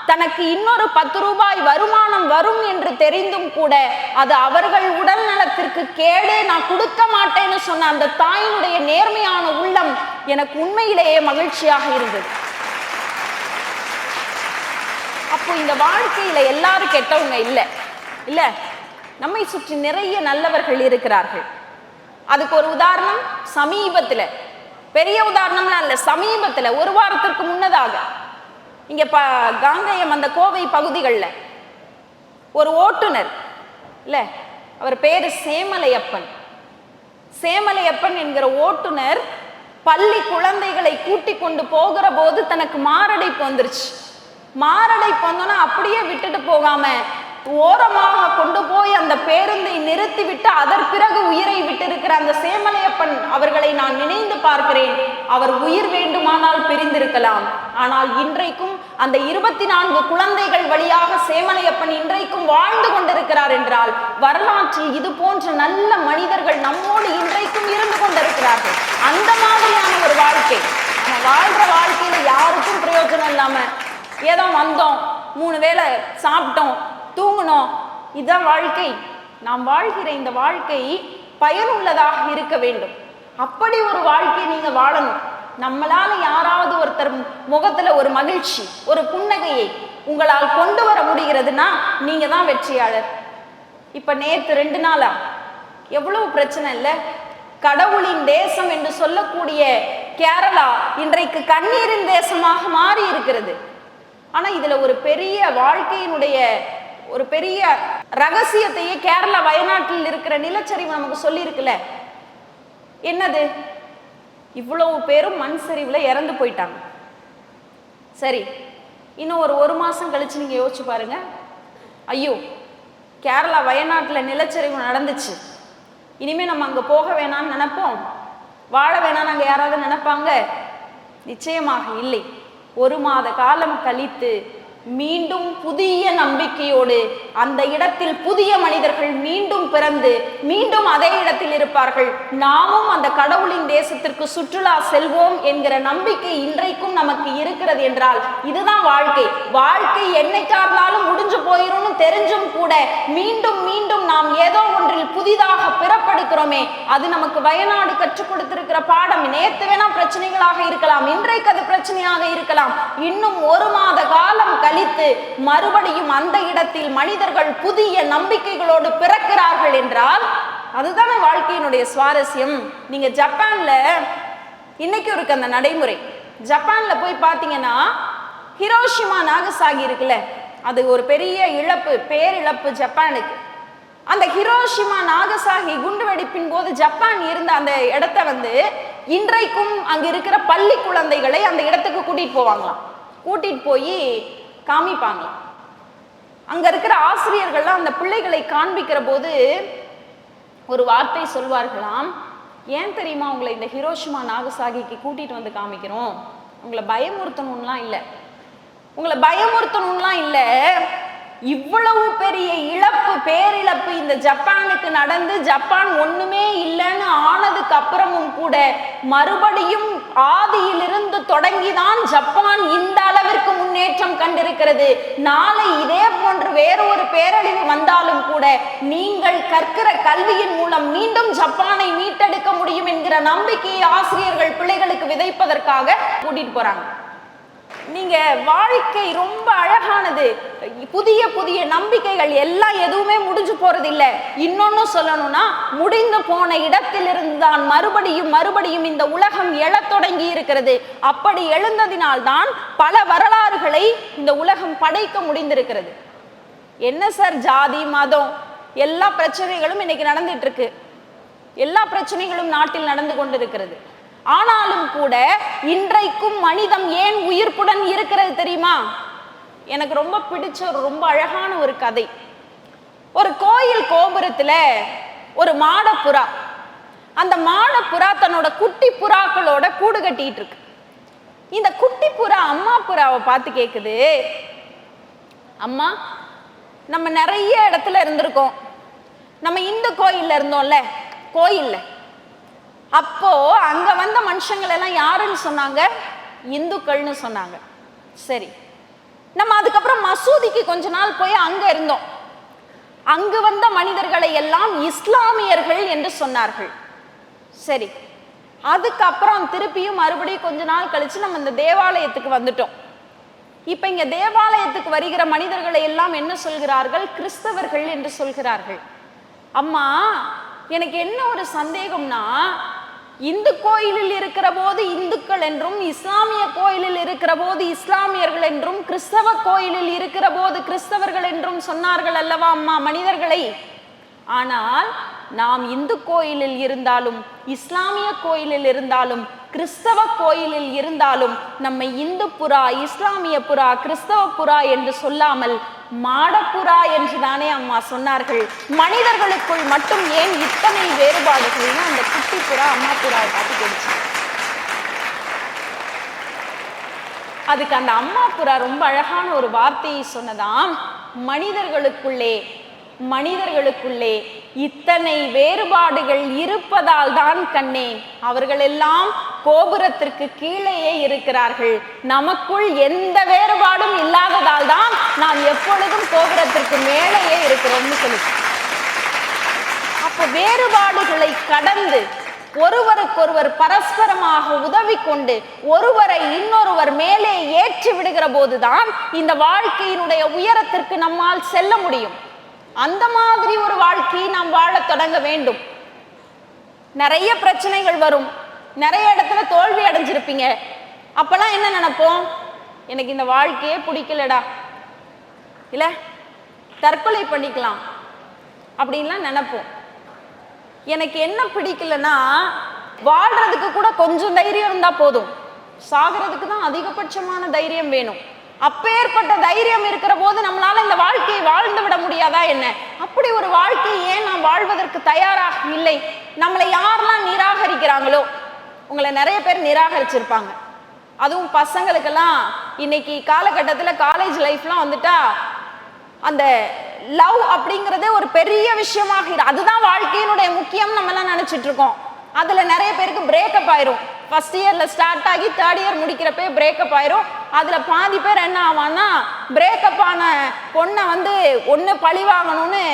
S1: தனக்கு இன்னொரு 10 ரூபாய் வருமானம் வரும் என்று தெரிந்தும் கூட அது அவர்கள் உடல் நலத்திற்கு கேடு, நான் கொடுக்க மாட்டேன்னு சொன்ன அந்த தாயினுடைய நேர்மையான உள்ளம் எனக்கு உண்மையிலேயே மகிழ்ச்சியாக இருந்தது. அப்போ இந்த வாழ்க்கையில எல்லாரும் கெட்டவங்க இல்ல, நம்மை சுற்றி நிறைய நல்லவர்கள் இருக்கிறார்கள். அதுக்கு ஒரு உதாரணம் சமீபத்துல, பெரிய உதாரணம்லாம் இல்ல, சமீபத்துல ஒரு வாரத்திற்கு முன்னதாக இங்க காங்கேயம் அந்த கோவை பகுதிகளில் ஒரு ஓட்டுநர் இல்ல, அவர் பேரு சேமலையப்பன் என்கிற ஓட்டுநர் பள்ளி குழந்தைகளை கூட்டி கொண்டு போகிற போது தனக்கு மாரடைப்பு வந்துருச்சு. மாரடைப்பு வந்தோன்னா அப்படியே விட்டுட்டு போகாம ஓரமாக கொண்டு போய் அந்த பேருந்தை நிறுத்திவிட்டு அதன் பிறகு உயிரை விட்டிருக்கிற அந்த சேமலையப்பன் அவர்களை நான் நினைந்து பார்க்கிறேன். அவர் உயிர் வேண்டுமானால் பிரிந்திருக்கலாம், ஆனால் இன்றைக்கும் அந்த 24 குழந்தைகள் வழியாக சேமலையப்பன் இன்றைக்கும் வாழ்ந்து கொண்டிருக்கிறார் என்றால் வரலாற்றில் இது போன்ற நல்ல மனிதர்கள் நம்மோடு இன்றைக்கும் இருந்து கொண்டிருக்கிறார்கள். அந்த மாதிரியான ஒரு வாழ்க்கை, நம்ம வாழ்ற வாழ்க்கையில யாருக்கும் பிரயோஜனம் இல்லாம ஏதோ வந்தோம், 3 வேளை சாப்பிட்டோம், தூங்கணும், இதுதான் வாழ்க்கை. நாம் வாழ்கிற இந்த வாழ்க்கை பயனுள்ளதாக இருக்க வேண்டும். அப்படி ஒரு வாழ்க்கையை நீங்க வாழணும். நம்மளால யாராவது ஒருத்தர் முகத்துல ஒரு மகிழ்ச்சி, ஒரு புன்னகையை உங்களால் கொண்டு வர முடிகிறதுனா நீங்க தான் வெற்றியாளர். இப்ப நேத்து 2 நாளா எவ்வளவு பிரச்சனை இல்லை. கடவுளின் தேசம் என்று சொல்லக்கூடிய கேரளா இன்றைக்கு கண்ணீரின் தேசமாக மாறி இருக்கிறது. ஆனா இதுல ஒரு பெரிய வாழ்க்கையினுடைய ஒரு பெரிய ரகசியத்தையே கேரளா வயநாட்டில் இருக்கிற நிலச்சரிவு நமக்கு சொல்லி இருக்குல்ல. என்னது? இவ்வளவு பேரும் மண் சரிவுல இறந்து போயிட்டாங்க. சரி, இன்னும் ஒரு மாசம் கழிச்சு நீங்க யோசிச்சு பாருங்க. ஐயோ, கேரளா வயநாட்டில் நிலச்சரிவு நடந்துச்சு, இனிமே நம்ம அங்க போக வேணாம்னு நினைப்போம், வாழ வேணாம்னு அங்க யாராவது நினைப்பாங்க? நிச்சயமாக இல்லை. 1 மாத காலம் கழித்து மீண்டும் புதிய நம்பிக்கையோடு அந்த இடத்தில் புதிய மனிதர்கள் மீண்டும் பிறந்து மீண்டும் அதே இடத்தில் இருப்பார்கள். நாமும் அந்த கடவுளின் தேசத்திற்கு சுற்றுலா செல்வோம் என்கிற நம்பிக்கை இன்றைக்கும் நமக்கு இருக்கிறது என்றால் இதுதான் வாழ்க்கை. வாழ்க்கை என்னைக்காஇருந்தாலும் முடிஞ்சு போயிடும்னு தெரிஞ்சும் கூட மீண்டும் மீண்டும் நாம் ஏதோ ஒன்றில் புதிதாக பிறப்படுகிறோமே, அது நமக்கு வயநாடு கற்றுக் கொடுத்திருக்கிற பாடம். நேத்து வேணா பிரச்சனைகளாக இருக்கலாம், இன்றைக்கு அது பிரச்சனையாக இருக்கலாம். இன்னும் 1 மாத காலம் கழித்து மறுபடியும் அந்த இடத்தில் மனிதர்கள் புதிய நம்பிக்கைகளோடு பிறக்கிறார்கள் என்றால் அதுதானே வாழ்க்கையினுடைய சுவாரஸ்யம். நீங்க ஜப்பான்ல இன்னைக்கு இருக்கு அந்த நடைமுறை. ஜப்பான்ல போய் பார்த்தீங்கன்னா ஹிரோஷிமா நாகசாகி இருக்குல்ல, அது ஒரு பெரிய இழப்பு, பேரிழப்பு ஜப்பானுக்கு. அந்த ஹிரோஷிமா நாகசாகி குண்டுவெடிப்பின் போது ஜப்பான் இருந்த அந்த இடத்த இன்றைக்கும் அங்க இருக்கிற பள்ளி குழந்தைகளை அந்த இடத்துக்கு கூட்டிட்டு போவாங்களாம். கூட்டிட்டு போய் காமிப்பாங்களாம். அங்க இருக்கிற ஆசிரியர்கள்லாம் அந்த பிள்ளைகளை காண்பிக்கிற போது ஒரு வார்த்தை சொல்வார்களாம். ஏன் தெரியுமா உங்களை இந்த ஹிரோஷிமா நாகசாகிக்கு கூட்டிட்டு வந்து காமிக்கிறோம்? உங்களை பயமுறுத்தணும்லாம் இல்லை, உங்களை பயமுறுத்தணும்லாம் இல்லை. இவ்வளவு பெரிய இழப்பு, பேரிழப்பு இந்த ஜப்பானுக்கு நடந்து ஜப்பான் ஒண்ணுமே இல்லைன்னு ஆனதுக்கு அப்புறமும் கூட மறுபடியும் ஆதியிலிருந்து தொடங்கிதான் ஜப்பான் இந்த அளவிற்கு முன்னேற்றம் கண்டிருக்கிறது. நாளை இதே போன்று வேறொரு பேரழிவு வந்தாலும் கூட நீங்கள் கற்கிற கல்வியின் மூலம் மீண்டும் ஜப்பானை மீட்டெடுக்க முடியும் என்கிற நம்பிக்கையை ஆசிரியர்கள் பிள்ளைகளுக்கு விதைப்பதற்காக கூட்டிட்டு போறாங்க. நீங்க வாழ்க்கை ரொம்ப அழகானது. புதிய புதிய நம்பிக்கைகள் எல்லாம் எதுவுமே முடிஞ்சு போறது இல்லை. இன்னொன்னு சொல்லணும்னா முடிந்து போன இடத்திலிருந்து தான் மறுபடியும் இந்த உலகம் எழத் தொடங்கி இருக்கிறது. அப்படி எழுந்ததினால்தான் பல வரலாறுகளை இந்த உலகம் படைக்க முடிந்திருக்கிறது. என்ன சார் ஜாதி மதம் எல்லா பிரச்சனைகளும் இன்னைக்கு நடந்துட்டு இருக்கு, எல்லா பிரச்சனைகளும் நாட்டில் நடந்து கொண்டிருக்கிறது. ஆனாலும் கூட இன்றைக்கும் மனிதம் ஏன் உயிர்ப்புடன் இருக்கிறது தெரியுமா? எனக்கு ரொம்ப பிடிச்ச ரொம்ப அழகான ஒரு கதை. ஒரு கோயில் கோபுரத்துல ஒரு மாடப்புறா, அந்த மாடப்புறா தன்னோட குட்டி புறாக்களோட கூடு கட்டிட்டு இருக்கு. இந்த குட்டி புறா அம்மா புறாவை பார்த்து கேக்குது, அம்மா நம்ம நிறைய இடத்துல இருந்திருக்கோம், நம்ம இந்த கோயில்ல இருந்தோம்ல, கோயில்ல அப்போ அங்க வந்த மனுஷங்கள் எல்லாம் யாருன்னு சொன்னாங்க? இந்துக்கள்னு சொன்னாங்க. சரி, நம்ம அதுக்கப்புறம் மசூதிக்கு கொஞ்ச நாள் போய் அங்க இருந்தோம், அங்கு வந்த மனிதர்களை எல்லாம் இஸ்லாமியர்கள் என்று சொன்னார்கள். சரி, அதுக்கப்புறம் திருப்பியும் மறுபடியும் கொஞ்ச நாள் கழிச்சு நம்ம இந்த தேவாலயத்துக்கு வந்துட்டோம். இப்ப இங்க தேவாலயத்துக்கு வருகிற மனிதர்களை எல்லாம் என்ன சொல்கிறார்கள்? கிறிஸ்தவர்கள் என்று சொல்கிறார்கள். அம்மா எனக்கு என்ன ஒரு சந்தேகம்னா, இந்து கோயிலில் இருக்கிற போது இந்துக்கள் என்றும், இஸ்லாமிய கோயிலில் இருக்கிற போது இஸ்லாமியர்கள் என்றும், கிறிஸ்தவ கோயிலில் இருக்கிற போது கிறிஸ்தவர்கள் என்றும் சொன்னார்கள் அல்லவா அம்மா மனிதர்களை? ஆனால் நாம் இந்து கோயிலில் இருந்தாலும், இஸ்லாமிய கோயிலில் இருந்தாலும், கிறிஸ்தவ கோயிலில் இருந்தாலும் நம்மை இந்து புறா, இஸ்லாமிய புறா, கிறிஸ்தவ புறா என்று சொல்லாமல் மாடப்புறா என்று தானே அம்மா சொன்னார்கள். மனிதர்களுக்குள் மட்டும் ஏன் இத்தனை வேறுபாடுகள்னு அந்த குட்டி புறா அம்மா புறாவை பார்த்து கேட்டுச்சு. அதுக்கு அந்த அம்மா புறா ரொம்ப அழகான ஒரு வார்த்தையை சொன்னதாம், மனிதர்களுக்குள்ளே இத்தனை வேறுபாடுகள் இருப்பதால் தான் கண்ணே அவர்கள் எல்லாம் கோபுரத்திற்கு கீழேயே இருக்கிறார்கள். நமக்குள் எந்த வேறுபாடும் இல்லாததால் தான் நாம் எப்பொழுதும் கோபுரத்திற்கு மேலேயே இருக்கிறோம்னு சொல்லி. அப்ப வேறுபாடுகளை கடந்து ஒருவருக்கொருவர் பரஸ்பரமாக உதவி கொண்டு ஒருவரை இன்னொருவர் மேலே ஏற்றி விடுகிற போதுதான் இந்த வாழ்க்கையினுடைய உயரத்திற்கு நம்மால் செல்ல முடியும். அந்த மாதிரி ஒரு வாழ்க்கையை நாம் வாழ தொடங்க வேண்டும். நிறைய பிரச்சனைகள் வரும், நிறைய இடத்துல தோல்வி அடைஞ்சிருப்பீங்க. அப்பெல்லாம் என்ன நினைப்போம்? எனக்கு இந்த வாழ்க்கையே பிடிக்கலடா, இல்ல தற்கொலை பண்ணிக்கலாம் அப்படின்லாம் நினைப்போம். எனக்கு என்ன பிடிக்கலன்னா, வாழ்றதுக்கு கூட கொஞ்சம் தைரியம் இருந்தா போதும், சாகிறதுக்கு தான் அதிகபட்சமான தைரியம் வேணும். அப்பேற்பட்ட தைரியம் இருக்கிற போது நம்மளால இந்த வாழ்க்கையை வாழ்ந்து விட முடியாதா என்ன? அப்படி ஒரு வாழ்க்கையை ஏன் நாம் வாழ்வதற்கு தயாராக இல்லை? நம்மளை யாரெல்லாம் நிராகரிக்கிறாங்களோ, உங்களை நிறைய பேர் நிராகரிச்சிருப்பாங்க. அதுவும் பசங்களுக்கெல்லாம் இன்னைக்கு காலகட்டத்தில் காலேஜ் லைஃப்லாம் வந்துட்டா அந்த லவ் அப்படிங்கிறதே ஒரு பெரிய விஷயமாக, அதுதான் வாழ்க்கையினுடைய முக்கியம் நம்ம எல்லாம் நினைச்சிட்டு இருக்கோம். அதுல நிறைய பேருக்கு பிரேக்கப் ஆயிரும். ஃபர்ஸ்ட் இயர்ல ஸ்டார்ட் ஆகி தேர்ட் இயர் முடிக்கிறப்பே பிரேக்கப் ஆயிரும். அதுல பாதி பேர் என்ன ஆவான்னா, பிரேக்கப் ஆன பொண்ணை வந்து ஒன்று பழி வாங்கணும்னு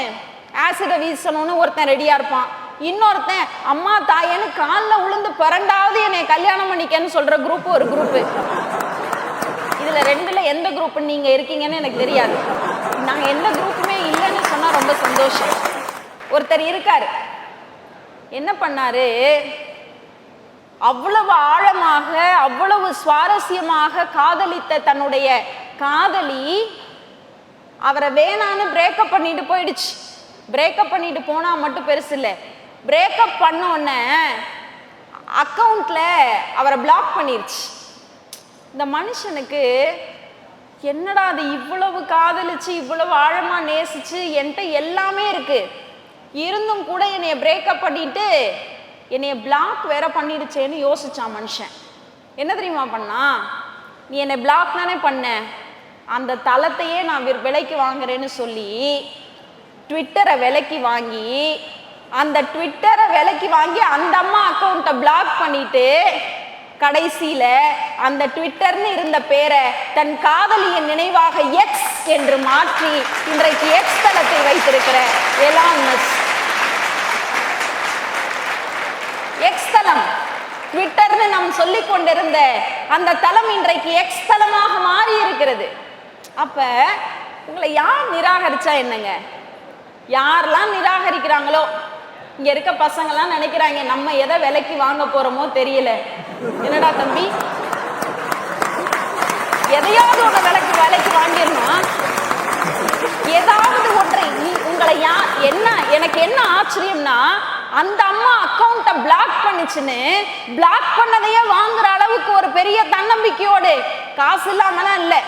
S1: ஆசிட வீசணும்னு ஒருத்தன் ரெடியா இருப்பான். இன்னொருத்தன் அம்மா தாயன்னு காலில் உளுந்து பிறண்டாவது என்னை கல்யாணம் பண்ணிக்கன்னு சொல்ற குரூப் ஒரு குரூப்பு. இதுல ரெண்டுல எந்த குரூப் நீங்க இருக்கீங்கன்னு எனக்கு தெரியாது. நாங்க எந்த குரூப்புமே இல்லைன்னு சொன்னா ரொம்ப சந்தோஷம். ஒருத்தர் இருக்காரு, என்ன பண்ணாரு, அவ்வளவு ஆழமாக அவ்வளவு சுவாரஸ்யமாக காதலித்த தன்னுடைய காதலி அவரை வேணான்னு பிரேக்கப் பண்ணிட்டு போயிடுச்சு. பிரேக்கப் பண்ணிட்டு போனா மட்டும் பெருசு இல்லை, பிரேக்கப் பண்ண உடனே அக்கௌண்ட்ல அவரை பிளாக் பண்ணிருச்சு. இந்த மனுஷனுக்கு என்னடா அது, இவ்வளவு காதலிச்சு இவ்வளவு ஆழமா நேசிச்சு என்கிட்ட எல்லாமே இருக்கு, இருந்தும் கூட என்னைய பிரேக்கப் பண்ணிட்டு என்னைய பிளாக் வேற பண்ணிடுச்சேன்னு யோசிச்சான் மனுஷன். என்ன தெரியுமா பண்ணா, நீ என்னை பிளாக் தானே பண்ண, அந்த தளத்தையே நான் விலைக்கு வாங்குறேன்னு சொல்லி ட்விட்டரை விலைக்கு வாங்கி, அந்த ட்விட்டரை விலைக்கு வாங்கி அந்த அம்மா அக்கௌண்ட்டை பிளாக் பண்ணிட்டு கடைசியில அந்த ட்விட்டர்னு இருந்த பேரை தன் காதலியின் நினைவாக எக்ஸ் என்று மாற்றி இன்றைக்கு எக்ஸ் தளத்தை வைத்திருக்கிற எலான் மஸ்க். எக்ஸ் தளம், ட்விட்டர்னு நாம் சொல்லிக் கொண்டிருந்த அந்த தளம் இன்றைக்கு எக்ஸ் தளமாக மாறி இருக்கிறது. அப்ப உங்களை யார் நிராகரிச்சா என்னங்க? யாரெல்லாம் நிராகரிக்கிறாங்களோ, இங்க இருக்க பசங்கள்லாம் நினைக்கிறாங்க நம்ம எதை விலைக்கு வாங்க போறோமோ தெரியல. என்னடா தம்பி, எதையாவது ஒன்று விலைக்கு வாங்கிடணும், ஏதாவது ஒன்றை. உங்களை எனக்கு என்ன ஆச்சரியம்னா, அந்த அம்மா அக்கௌண்ட்டை பிளாக் பண்ணிச்சுன்னு பிளாக் பண்ணதையே வாங்குற அளவுக்கு ஒரு பெரிய தன்னம்பிக்கையோடு, காசு இல்லாமலாம் இல்லை,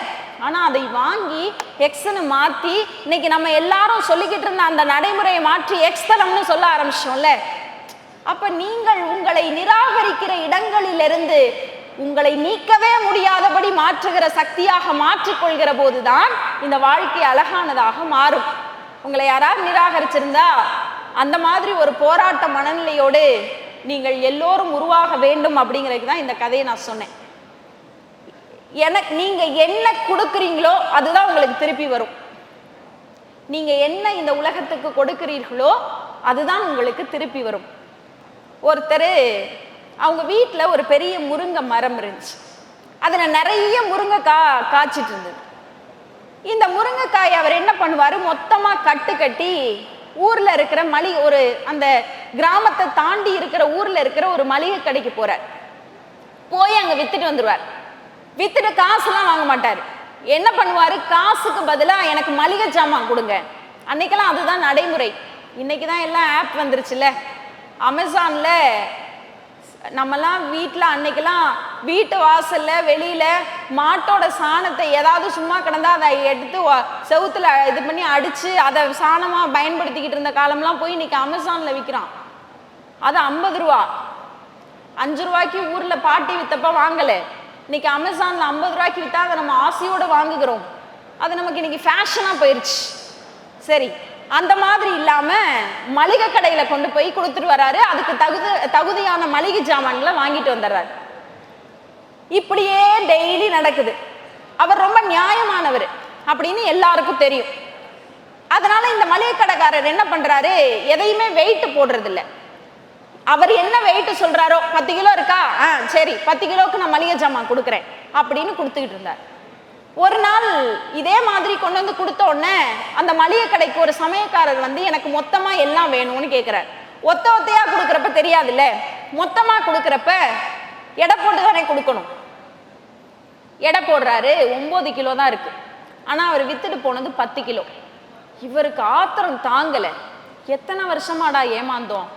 S1: ஆனா அதை வாங்கி எக்ஸ்ன்னு மாத்தி இன்னைக்கு நம்ம எல்லாரும் சொல்லிக்கிட்டு இருந்த அந்த நடைமுறையை மாற்றி எக்ஸ் தளம்னு சொல்ல ஆரம்பிச்சோம்ல. அப்ப நீங்கள் உங்களை நிராகரிக்கிற இடங்களிலிருந்து உங்களை நீக்கவே முடியாதபடி மாற்றுகிற சக்தியாக மாற்றிக்கொள்கிற போதுதான் இந்த வாழ்க்கை அழகானதாக மாறும். உங்களை யாராவது நிராகரிச்சிருந்தா அந்த மாதிரி ஒரு போராட்ட மனநிலையோடு நீங்கள் எல்லோரும் உருவாக வேண்டும் அப்படிங்கிறதுக்கு தான் இந்த கதையை நான் சொன்னேன். நீங்க என்ன கொடுக்குறீங்களோ அதுதான் உங்களுக்கு திருப்பி வரும். நீங்க என்ன இந்த உலகத்துக்கு கொடுக்கிறீர்களோ அதுதான் உங்களுக்கு திருப்பி வரும். ஒருத்தர் அவங்க வீட்டில் ஒரு பெரிய முருங்கை மரம் இருந்துச்சு. அதுல நிறைய முருங்கைக்காய் காய்ச்சிட்டு இருந்தது. இந்த முருங்கைக்காய் அவர் என்ன பண்ணுவாரு, மொத்தமா கட்டி ஊர்ல இருக்கிற ஒரு அந்த கிராமத்தை தாண்டி இருக்கிற ஊர்ல இருக்கிற ஒரு மளிகை கடைக்கு போறார். போய் அங்க வித்துட்டு வந்துருவார். வித்துட்டு காசுலாம் வாங்க மாட்டாரு. என்ன பண்ணுவாரு, காசுக்கு பதிலாக எனக்கு மளிகை ஜாமான் கொடுங்க. அன்னைக்கெல்லாம் அதுதான் நடைமுறை. இன்னைக்கு தான் எல்லாம் ஆப் வந்துருச்சுல்ல, அமேசான்ல நம்மலாம் வீட்டில் அன்னைக்கெல்லாம் வீட்டு வாசல்ல வெளியில மாட்டோட சாணத்தை ஏதாவது சும்மா கிடந்தா அதை எடுத்து செவுத்துல இது பண்ணி அடிச்சு அதை சாணமா பயன்படுத்திக்கிட்டு இருந்த காலம்லாம் போய் இன்னைக்கு அமேசான்ல விற்கிறான். அது 50 ரூபா. 5 ரூபாய்க்கு ஊர்ல பாட்டி வித்தப்ப வாங்கல, இன்னைக்கு அமேசான்ல 50 ரூபாய்க்கு வித்தா அதை நம்ம ஆசையோட வாங்குகிறோம். அது நமக்கு இன்னைக்கு ஃபேஷனா போயிருச்சு. சரி, அந்த மாதிரி இல்லாம மளிகை கடையில கொண்டு போய் கொடுத்துட்டு வராரு. அதுக்கு தகுதியான மளிகை ஜாமான்களை வாங்கிட்டு வந்துடுறாரு. இப்படியே டெய்லி நடக்குது. அவர் ரொம்ப நியாயமானவர் அப்படின்னு எல்லாருக்கும் தெரியும். அதனால இந்த மளிகை கடைக்காரர் என்ன பண்றாரு, எதையுமே வெயிட் போடுறது இல்லை. அவர் என்ன வெயிட் சொல்றாரோ, 10 கிலோ இருக்கா, சரி 10 கிலோவுக்கு நான் மளிகை ஜாமான் கொடுக்குறேன் அப்படின்னு கொடுத்துக்கிட்டு இருந்தார். ஒரு நாள் இதே மாதிரி கொண்டு வந்து கொடுத்த உடனே அந்த மளிகை கடைக்கு ஒரு சமயக்காரர் வந்து எனக்கு மொத்தமா எல்லாம் வேணும்னு கேட்கிறார். ஒத்தையா கொடுக்குறப்ப தெரியாதுல்ல, மொத்தமா கொடுக்குறப்ப எடை போட்டு தானே கொடுக்கணும். எடை போடுறாரு, 9 கிலோ தான் இருக்கு. ஆனா அவர் வித்துட்டு போனது 10 கிலோ. இவருக்கு ஆத்திரம் தாங்கல. எத்தனை வருஷமாடா ஏமாந்தோம்,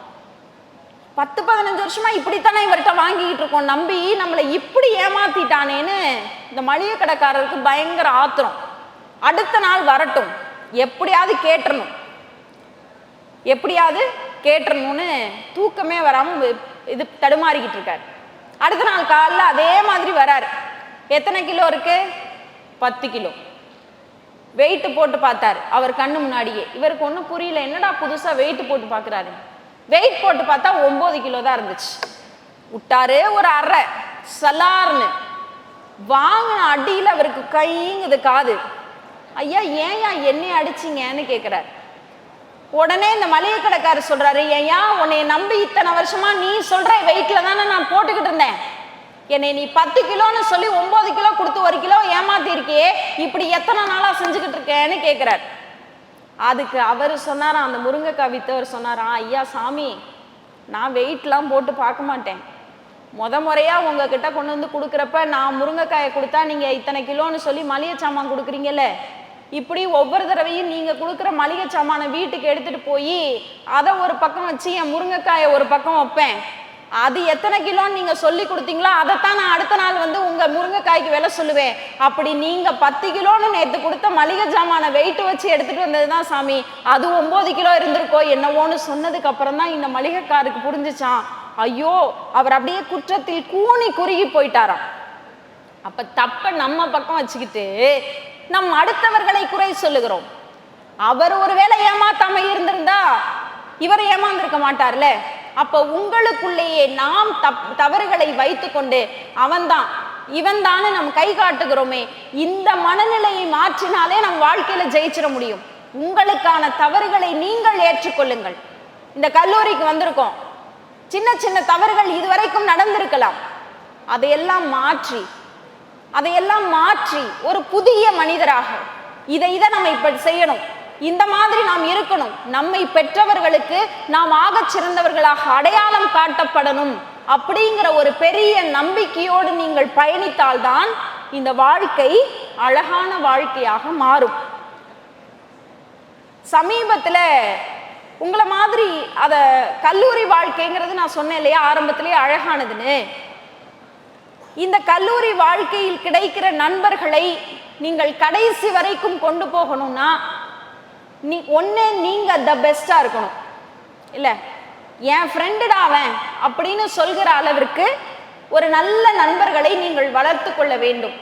S1: 10-15 வருஷமா இப்படித்தானே இவர்கிட்ட வாங்கிக்கிட்டு இருக்கோம், நம்பி நம்மளை இப்படி ஏமாத்திட்டானேன்னு இந்த மளிகை கடைக்காரருக்கு பயங்கர ஆத்திரம். அடுத்த நாள் வரட்டும், எப்படியாவது கேட்டுறணும்னு தூக்கமே வராம இது தடுமாறிக்கிட்டு இருக்காரு. அடுத்த நாள் காலைல அதே மாதிரி வராரு. எத்தனை கிலோ இருக்கு, 10 கிலோ. வெயிட் போட்டு பார்த்தாரு அவர் கண்ணு முன்னாடியே. இவருக்கு ஒன்றும் புரியல, என்னடா புதுசா வெயிட் போட்டு பார்க்குறாரு. வெயிட் போட்டு பார்த்தா 9 கிலோ தான் இருந்துச்சு. விட்டாரு ஒரு அரை சலார்னு. வாங்கின அடியில் அவருக்கு கைங்குது காது. ஐயா ஏன் என்னை அடிச்சிங்கன்னு கேட்குறாரு. உடனே இந்த மளிகை கடைக்காரர் சொல்றாரு, ஏயா உன்னைய நம்பி இத்தனை வருஷமா நீ சொல்ற வெயிட்ல தானே நான் போட்டுக்கிட்டு இருந்தேன், என்னை நீ 10 கிலோன்னு சொல்லி 9 கிலோ கொடுத்து 1 கிலோ ஏமாத்தி இருக்கியே, இப்படி எத்தனை நாளா செஞ்சுக்கிட்டு இருக்கேன்னு கேட்கிறார். அதுக்கு அவர் சொன்னாராம், அந்த முருங்கைக்காய் வித்தவர் சொன்னாராம், ஐயா சாமி நான் வெயிட்லாம் போட்டு பார்க்க மாட்டேன், முறையா உங்ககிட்ட கொண்டு வந்து கொடுக்குறப்ப நான் முருங்கைக்காயை கொடுத்தா நீங்க இத்தனை கிலோன்னு சொல்லி மளிகை சாமான் கொடுக்குறீங்கல்ல, இப்படி ஒவ்வொரு தடவையும் நீங்க கொடுக்குற மளிகை சாமானை வீட்டுக்கு எடுத்துட்டு போய் அதை ஒரு பக்கம் வச்சு என் முருங்கைக்காயை ஒரு பக்கம் வைப்பேன், அது எத்தனை கிலோன்னு நீங்க சொல்லி கொடுத்தீங்களோ அதைத்தான் நான் அடுத்த நாள் வந்து உங்க முருங்கைக்காய்க்கு விலை சொல்லுவேன். அப்படி நீங்க 10 கிலோன்னு நேற்று கொடுத்த மளிகை ஜாமான வெயிட் வச்சு எடுத்துட்டு வந்ததுதான் சாமி, அது 9 கிலோ இருந்திருக்கோ என்னவோன்னு சொன்னதுக்கு அப்புறம் தான் இந்த மளிகைக்காருக்கு புரிஞ்சுச்சான். ஐயோ, அவர் அப்படியே குற்றத்தில் கூனி குறுகி போயிட்டாராம். அப்ப தப்ப நம்ம பக்கம் வச்சுக்கிட்டு நம் அடுத்தவர்களை குறை சொல்லுகிறோம். அவர் ஒருவேளை ஏமாத்தாம இருந்திருந்தா இவர் ஏமாந்திருக்க மாட்டார்ல. அப்ப உங்களுக்குள்ளேயே நாம் தவறுகளை வைத்துக்கொண்டு அவன்தான் இவன் தானே நம் கை காட்டுகிறோமே, இந்த மனநிலையை மாற்றினாலே நம் வாழ்க்கையில ஜெயிச்சிட முடியும். உங்களுக்கான தவறுகளை நீங்கள் ஏற்றுக்கொள்ளுங்கள். இந்த கல்லூரிக்கு வந்திருக்கோம், சின்ன சின்ன தவறுகள் இதுவரைக்கும் நடந்திருக்கலாம், அதையெல்லாம் மாற்றி ஒரு புதிய மனிதராக இதை நம்ம இப்ப செய்யணும், இந்த மாதிரி நாம் இருக்கணும், நம்மை பெற்றவர்களுக்கு நாம் ஆகச் சிறந்தவர்களாக அடையாளம் காட்டப்படணும் அப்படிங்கிற ஒரு பெரிய நம்பிக்கையோடு நீங்கள் பயணித்தால்தான் இந்த வாழ்க்கை அழகான வாழ்க்கையாக மாறும். சமீபத்துல உங்களை மாதிரி அத கல்லூரி வாழ்க்கைங்கிறது நான் சொன்னேன் இல்லையா ஆரம்பத்திலேயே அழகானதுன்னு. இந்த கல்லூரி வாழ்க்கையில் கிடைக்கிற நண்பர்களை நீங்கள் கடைசி வரைக்கும் கொண்டு போகணும்னா நீங்க த பெஸ்டா இருக்கணும். இல்ல என் ஃப்ரெண்டுடா அவன் அப்படின்னு சொல்கிற அளவிற்கு ஒரு நல்ல நண்பர்களை நீங்கள் வளர்த்து கொள்ள வேண்டும்.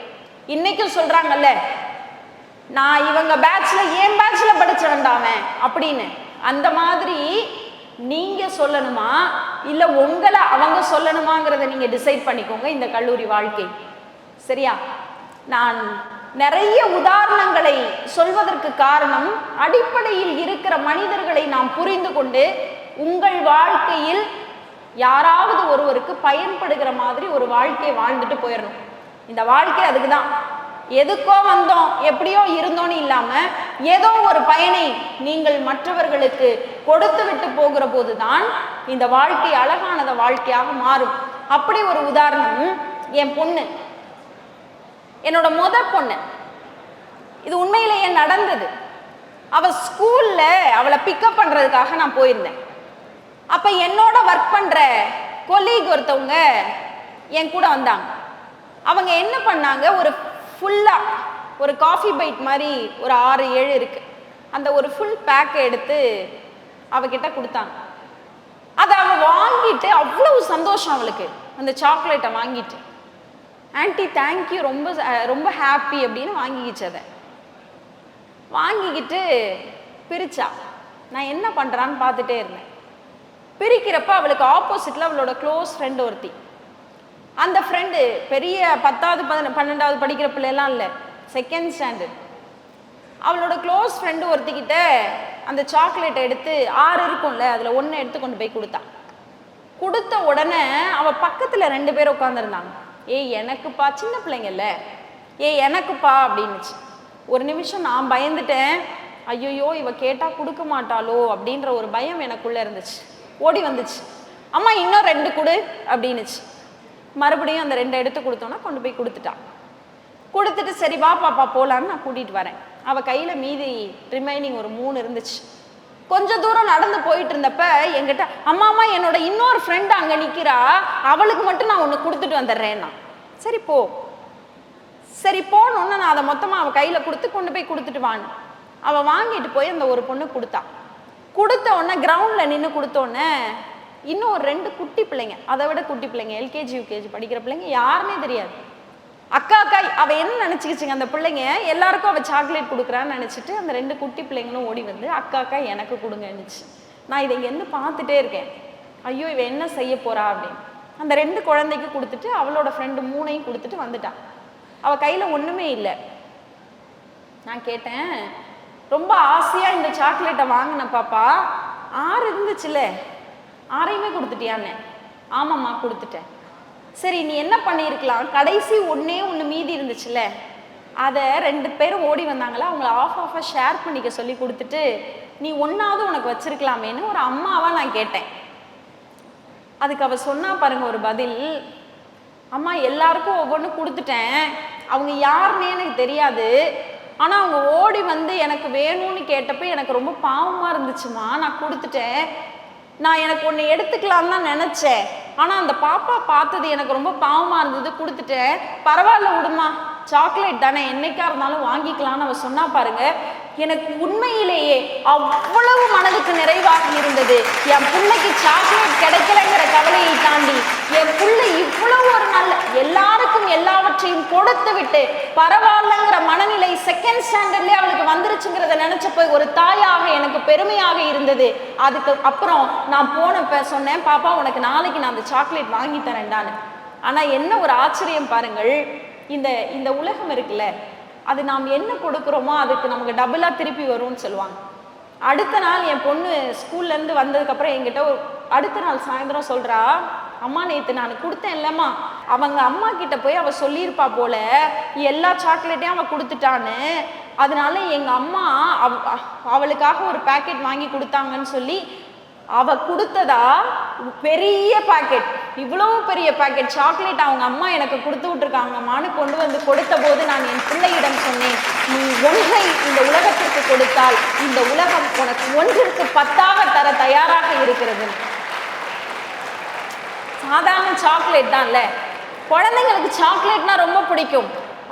S1: இன்னைக்கும் சொல்றாங்கல்ல, நான் இவங்க பேட்ச்ல என் பேட்ச்ல படிச்சவன்டாவன் அப்படின்னு, அந்த மாதிரி நீங்க சொல்லணுமா இல்ல உங்களை அவங்க சொல்லணுமாங்கிறத நீங்க டிசைட் பண்ணிக்கோங்க இந்த கல்லூரி வாழ்க்கை. சரியா? நான் நிறைய உதாரணங்களை சொல்வதற்கு காரணம், அடிப்படையில் இருக்கிற மனிதர்களை நாம் புரிந்து கொண்டு உங்கள் வாழ்க்கையில் யாராவது ஒருவருக்கு பயன்படுகிற மாதிரி ஒரு வாழ்க்கையை வாழ்ந்துட்டு போயிடணும். இந்த வாழ்க்கை அதுக்கு தான். எதுக்கோ வந்தோம் எப்படியோ இருந்தோன்னு இல்லாம ஏதோ ஒரு பயனை நீங்கள் மற்றவர்களுக்கு கொடுத்து விட்டு போகிற போதுதான் இந்த வாழ்க்கை அழகானத வாழ்க்கையாக மாறும். அப்படி ஒரு உதாரணம் என் பொண்ணு, என்னோட பொண்ணு. இது உண்மையிலேயே நடந்தது. அவ ஸ்கூல்ல அவளை பிக்கப் பண்றதுக்காக நான் போயிருந்தேன். அப்ப என்னோட ஒர்க் பண்ற கொலீக் ஒருத்தவங்க என் கூட வந்தாங்க. அவங்க என்ன பண்ணாங்க, ஒரு ஃபுல்லாக ஒரு காஃபி பைட் மாதிரி ஒரு 6-7 இருக்கு, அந்த ஒரு ஃபுல் பேக்கை எடுத்து அவகிட்ட கொடுத்தாங்க. அதை அவள் வாங்கிட்டு அவ்வளவு சந்தோஷம் அவளுக்கு, அந்த சாக்லேட்டை வாங்கிட்டு, ஆன்ட்டி தேங்க்யூ, ரொம்ப ரொம்ப ஹாப்பி அப்படின்னு வாங்கிக்கிச்சு. அதை வாங்கிக்கிட்டு பிரிச்சா. நான் என்ன பண்ணுறான்னு பார்த்துட்டே இருந்தேன். பிரிக்கிறப்ப அவளுக்கு ஆப்போசிட்டில் அவளோட க்ளோஸ் ஃப்ரெண்டு ஒருத்தி. அந்த ஃப்ரெண்டு பெரிய 10வது 12வது படிக்கிற பிள்ளைலாம் இல்லை, 2nd ஸ்டாண்டர்ட். அவளோட க்ளோஸ் ஃப்ரெண்டு ஒருத்திக்கிட்ட அந்த சாக்லேட்டை எடுத்து 6 இருக்கும்ல, அதில் 1 எடுத்து கொண்டு போய் கொடுத்தா. கொடுத்த உடனே அவள் பக்கத்தில் 2 பேர் உட்காந்துருந்தாங்க. ஏய் எனக்குப்பா, சின்ன பிள்ளைங்கல்ல, ஏய் எனக்குப்பா அப்படின்னுச்சு. ஒரு நிமிஷம் நான் பயந்துட்டேன். ஐயோ இவ கேட்டால் கொடுக்க மாட்டாளோ அப்படின்ற ஒரு பயம் எனக்குள்ளே இருந்துச்சு. ஓடி வந்துச்சு, அம்மா இன்னும் 2 கொடு அப்படின்னுச்சு. மறுபடியும் அந்த 2 எடுத்து கொடுத்தோன்னா கொண்டு போய் கொடுத்துட்டா. கொடுத்துட்டு சரி வா பாப்பா போகலான்னு நான் கூட்டிகிட்டு வரேன். அவள் கையில் மீதி ரிமைனிங் ஒரு 3 இருந்துச்சு. கொஞ்சம் தூரம் நடந்து போயிட்டு இருந்தப்ப என்கிட்ட, அம்மா அம்மா என்னோட இன்னொரு ஃப்ரெண்டு அங்கே நிற்கிறா, அவளுக்கு மட்டும் நான் ஒன்று கொடுத்துட்டு வந்துடுறேன்னா. சரி போ. சரி போனோன்னு நான் அதை மொத்தமாக அவள் கையில் கொடுத்து கொண்டு போய் கொடுத்துட்டு வான்னு. அவள் வாங்கிட்டு போய் அந்த ஒரு பொண்ணு கொடுத்தா. கொடுத்த உடனே கிரவுண்டில் நின்று கொடுத்தோடனே இன்னும் ஒரு 2 குட்டி பிள்ளைங்க, அதை விட குட்டி பிள்ளைங்க, எல்கேஜி யூகேஜி படிக்கிற பிள்ளைங்க, யாருமே தெரியாது. அக்கா அவள் என்ன நினச்சிக்கிச்சுங்க, அந்த பிள்ளைங்க எல்லாருக்கும் அவள் சாக்லேட் கொடுக்குறான்னு நினச்சிட்டு அந்த 2 குட்டி பிள்ளைங்களும் ஓடி வந்து அக்கா எனக்கு கொடுங்கன்னுச்சு. நான் இதை இங்கேருந்து பார்த்துட்டே இருக்கேன். ஐயோ இவ என்ன செய்ய போறா அப்படின்னு. அந்த 2 குழந்தைக்கு கொடுத்துட்டு அவளோட ஃப்ரெண்டு 3ஐயும் கொடுத்துட்டு வந்துட்டான். அவள் கையில் ஒன்றுமே இல்லை. நான் கேட்டேன், ரொம்ப ஆசையாக இந்த சாக்லேட்டை வாங்கின பாப்பா, 6 இருந்துச்சுல்ல, 6ஐயுமே கொடுத்துட்டியான்னு. ஆமாம்மா கொடுத்துட்டேன். சரி நீ என்ன பண்ணியிருக்கலாம், கடைசி 1 மீதி இருந்துச்சுல்ல, அதை 2 பேரும் ஓடி வந்தாங்களா, அவங்கள ஆஃபாக ஷேர் பண்ணிக்க சொல்லி கொடுத்துட்டு நீ 1ஆவது உனக்கு வச்சிருக்கலாமேன்னு ஒரு அம்மாவாக நான் கேட்டேன். அதுக்கு அவள் சொன்னா பாருங்க ஒரு பதில், அம்மா எல்லாருக்கும் ஒவ்வொன்று கொடுத்துட்டேன், அவங்க யாருன்னே எனக்கு தெரியாது, ஆனால் அவங்க ஓடி வந்து எனக்கு வேணும்னு கேட்டப்ப எனக்கு ரொம்ப பாவமாக இருந்துச்சுமா, நான் கொடுத்துட்டேன். நான் எனக்கு ஒன்று எடுத்துக்கலான்னு தான் நினச்சேன், ஆனால் அந்த பாப்பா பார்த்தது எனக்கு ரொம்ப பாவமாக இருந்தது, கொடுத்துட்டேன். பரவாயில்ல விடுமா, சாக்லேட் தானே, என்னைக்கா இருந்தாலும் வாங்கிக்கலான்னு அவள் சொன்னா பாருங்க. எனக்கு உண்மையிலேயே அவ்வளவு மனதுக்கு நிறைவாக இருந்தது. என் பிள்ளைக்கு சாக்லேட் கிடைக்கலங்கிற கவலையை தாண்டி என் பிள்ளை இவ்வளவு ஒரு நல்ல எல்லாருக்கும் எல்லாவற்றையும் கொடுத்து விட்டு பரவாயில்லங்கிற மனநிலை 2nd ஸ்டாண்டர்ட்லேயே அவளுக்கு வந்துருச்சுங்கிறத நினைச்சப்போ ஒரு தாயாக எனக்கு பெருமையாக இருந்தது. அதுக்கு அப்புறம் நான் போனப்ப சொன்னேன், பாப்பா உனக்கு நாளைக்கு நான் அந்த சாக்லேட் வாங்கி தரேன்டான்னு. ஆனால் என்ன ஒரு ஆச்சரியம் பாருங்கள், இந்த உலகம் இருக்குல்ல, அது நாம் என்ன கொடுக்குறோமோ அதுக்கு நமக்கு டபுளாக திருப்பி வரும்னு சொல்லுவாங்க. அடுத்த நாள் என் பொண்ணு ஸ்கூல்லேருந்து வந்ததுக்கப்புறம் என்கிட்ட அடுத்த நாள் சாயந்தரம் சொல்கிறா, அம்மா நேற்று நான் கொடுத்தேன் இல்லைம்மா, அவங்க அம்மா கிட்ட போய் அவள் சொல்லியிருப்பா போல எல்லா சாக்லேட்டையும் அவள் கொடுத்துட்டான்னு, அதனால எங்கள் அம்மா அவளுக்காக ஒரு பேக்கெட் வாங்கி கொடுத்தாங்கன்னு சொல்லி அவ கொடுத்ததா பெரிய பாக்கெட், இவ்வளோ பெரிய பாக்கெட் சாக்லேட் அவங்க அம்மா எனக்கு கொடுத்து விட்டுருக்காங்கம்மான்னு கொண்டு வந்து கொடுத்த போது நான் என் பிள்ளையிடம் சொன்னேன், நீ ஒன்றை இந்த உலகத்திற்கு கொடுத்தால் இந்த உலகம் உனக்கு 1ற்கு 10ஆக தர தயாராக இருக்கிறது. சாதாரண சாக்லேட் தான்ல, குழந்தைங்களுக்கு சாக்லேட்னா ரொம்ப பிடிக்கும்.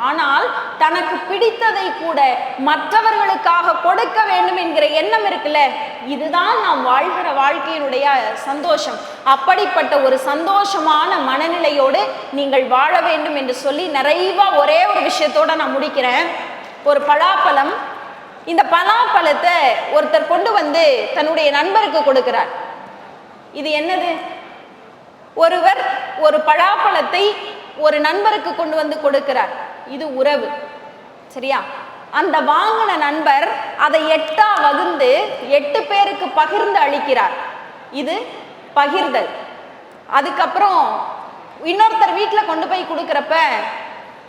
S1: ஆனால் தனக்கு பிடித்ததை கூட மற்றவர்களுக்காக கொடுக்க வேண்டும் என்கிற எண்ணம் இருக்குல்ல, இதுதான் நாம் வாழ்கிற வாழ்க்கையினுடைய சந்தோஷம். அப்படிப்பட்ட ஒரு சந்தோஷமான மனநிலையோடு நீங்கள் வாழ வேண்டும் என்று சொல்லி நிறைவா ஒரே ஒரு விஷயத்தோட நான் முடிக்கிறேன். ஒரு பலாப்பழம், இந்த பலாப்பழத்தை ஒருத்தர் கொண்டு வந்து தன்னுடைய நண்பருக்கு கொடுக்கிறார். இது என்னது? ஒருவர் ஒரு பலாப்பழத்தை ஒரு நண்பருக்கு கொண்டு வந்து கொடுக்கிறார். இது உறவு, சரியா? அந்த வாங்கின நண்பர் அதை 8ஆ வகுந்து 8 பேருக்கு பகிர்ந்து அளிக்கிறார். இது பகிர்தல். அதுக்கப்புறம் இன்னொருத்தர் வீட்டில் கொண்டு போய் கொடுக்குறப்ப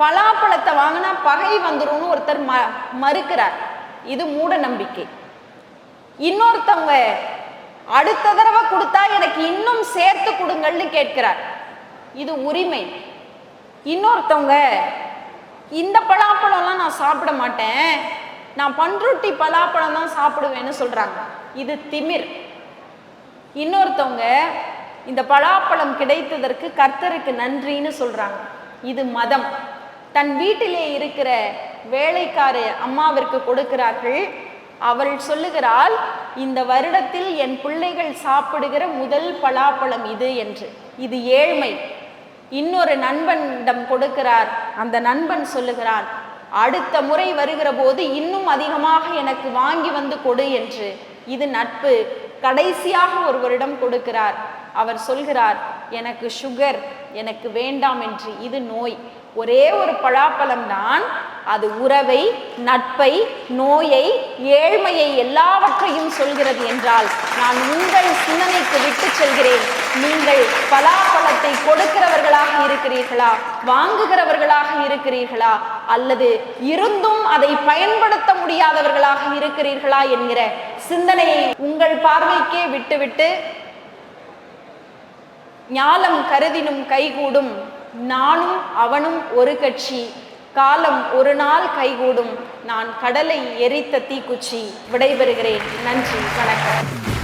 S1: பலாப்பழத்தை வாங்கினா பகை வந்துரும்னு ஒருத்தர் மறுக்கிறார். இது மூட நம்பிக்கை. இன்னொருத்தவங்க அடுத்த தடவை கொடுத்தா எனக்கு இன்னும் சேர்த்து கொடுங்கள்னு கேட்கிறார். இது உரிமை. இன்னொருத்தவங்க இந்த பலாப்பழம்லாம் நான் சாப்பிட மாட்டேன், நான் பன்ருட்டி பலாப்பழம் தான் சாப்பிடுவேன்னு சொல்றாங்க. இது திமிர். இன்னொருத்தவங்க இந்த பலாப்பழம் கிடைத்ததற்கு கர்த்தருக்கு நன்றின்னு சொல்றாங்க. இது மதம். தன் வீட்டிலே இருக்கிற வேலைக்கார அம்மாவிற்கு கொடுக்கிறார்கள். அவள் சொல்லுகிறாள், இந்த வருடத்தில் என் பிள்ளைகள் சாப்பிடுகிற முதல் பலாப்பழம் இது என்று. இது ஏழ்மை. இன்னொரு நண்பனிடம் கொடுக்கிறார். அந்த நண்பன் சொல்லுகிறான், அடுத்த முறை வருகிற போது இன்னும் அதிகமாக எனக்கு வாங்கி வந்து கொடு என்று. இது நட்பு. கடைசியாக ஒருவரிடம் கொடுக்கிறார். அவர் சொல்கிறார், எனக்கு சுகர், எனக்கு வேண்டாம் என்று. இது நோய். ஒரே ஒரு பலாப்பழம் தான் அது உறவை, நட்பை, நோயை, ஏழ்மையை எல்லாவற்றையும் சொல்கிறது என்றால் நான் உங்கள் சிந்தனைக்கு விட்டு செல்கிறேன். நீங்கள் பலாப்பழத்தை கொடுக்கிறவர்களாக இருக்கிறீர்களா, வாங்குகிறவர்களாக இருக்கிறீர்களா, அல்லது இருந்தும் அதை பயன்படுத்த முடியாதவர்களாக இருக்கிறீர்களா என்கிற சிந்தனையை உங்கள் பார்வைக்கே விட்டுவிட்டு, ஞாலம் கருதினும் கைகூடும், நானும் அவனும் ஒரு கட்சி, காலம் ஒரு நாள் கைகூடும், நான் கடலை எரித்த தீக்குச்சி. விடைபெறுகிறேன். நன்றி, வணக்கம்.